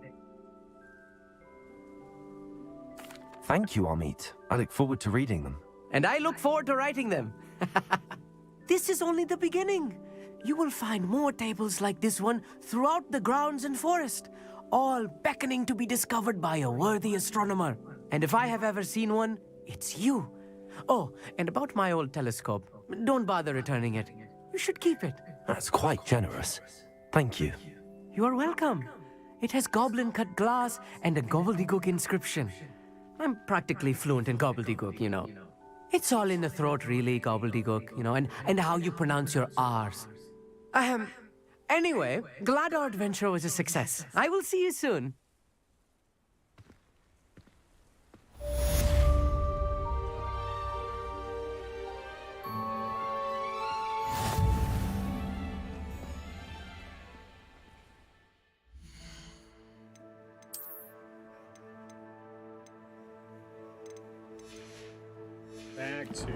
Thank you, Amit. I look forward to reading them. And I look forward to writing them. This is only the beginning. You will find more tables like this one throughout the grounds and forest, all beckoning to be discovered by a worthy astronomer. And if I have ever seen one, it's you. Oh, and about my old telescope, don't bother returning it. You should keep it. That's quite generous. Thank you. You are welcome. It has goblin-cut glass and a gobbledygook inscription. I'm practically fluent in gobbledygook, you know. It's all in the throat, really, gobbledygook, you know, and how you pronounce your R's. Anyway, glad our adventure was a success. I will see you soon. Back to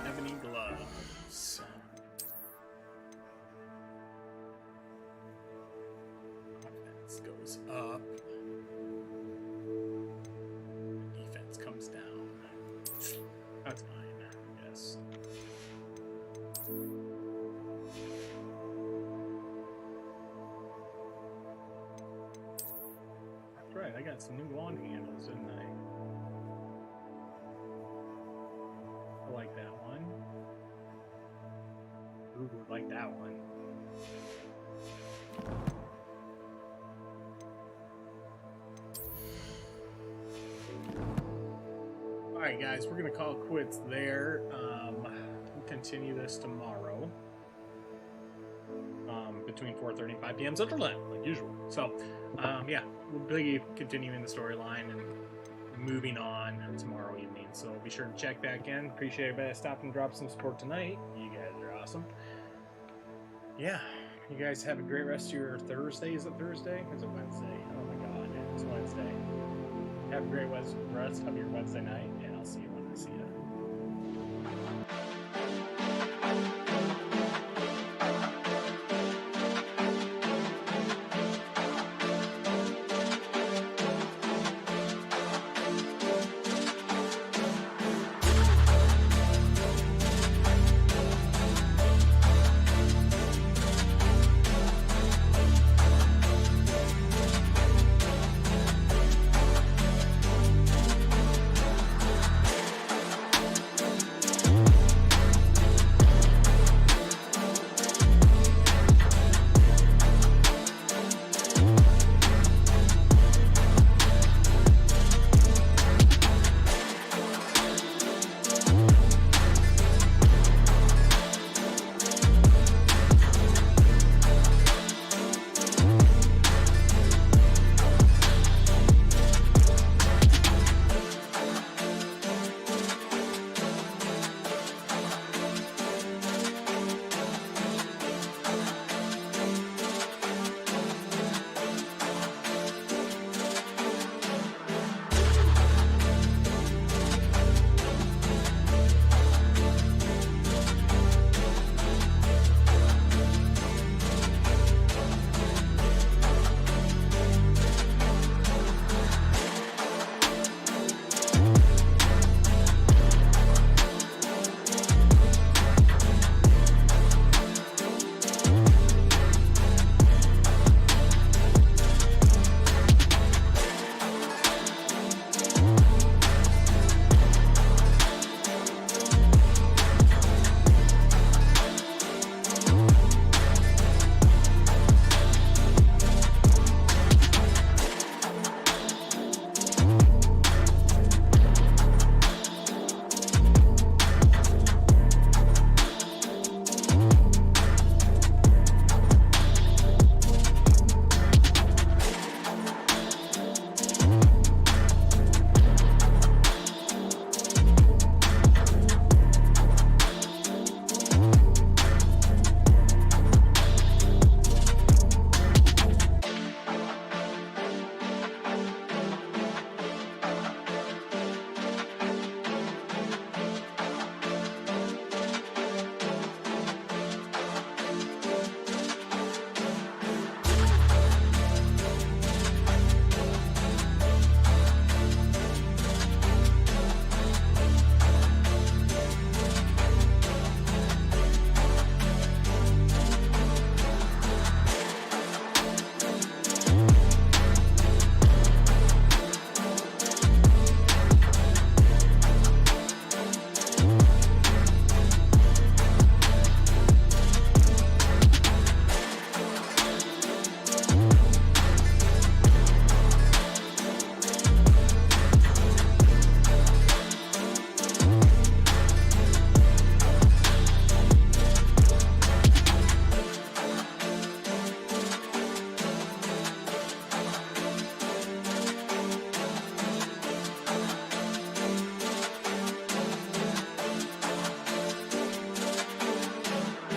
ebony gloves. Offense goes up. Defense comes down. That's fine, I guess. That's right, I got some new wand handles, didn't I? I like that one. Ooh, like that one. Alright guys, we're gonna call quits there. We'll continue this tomorrow. Between 4:30 and 5 p.m. Central Time, like usual. So, yeah, we'll be continuing the storyline and moving on tomorrow evening. So be sure to check back in. Appreciate everybody stopping and drop some support tonight. You guys are awesome. Yeah, you guys have a great rest of your Thursday. Is it Thursday? Or is it Wednesday? Oh my god, it's Wednesday. Have a great rest of your Wednesday night.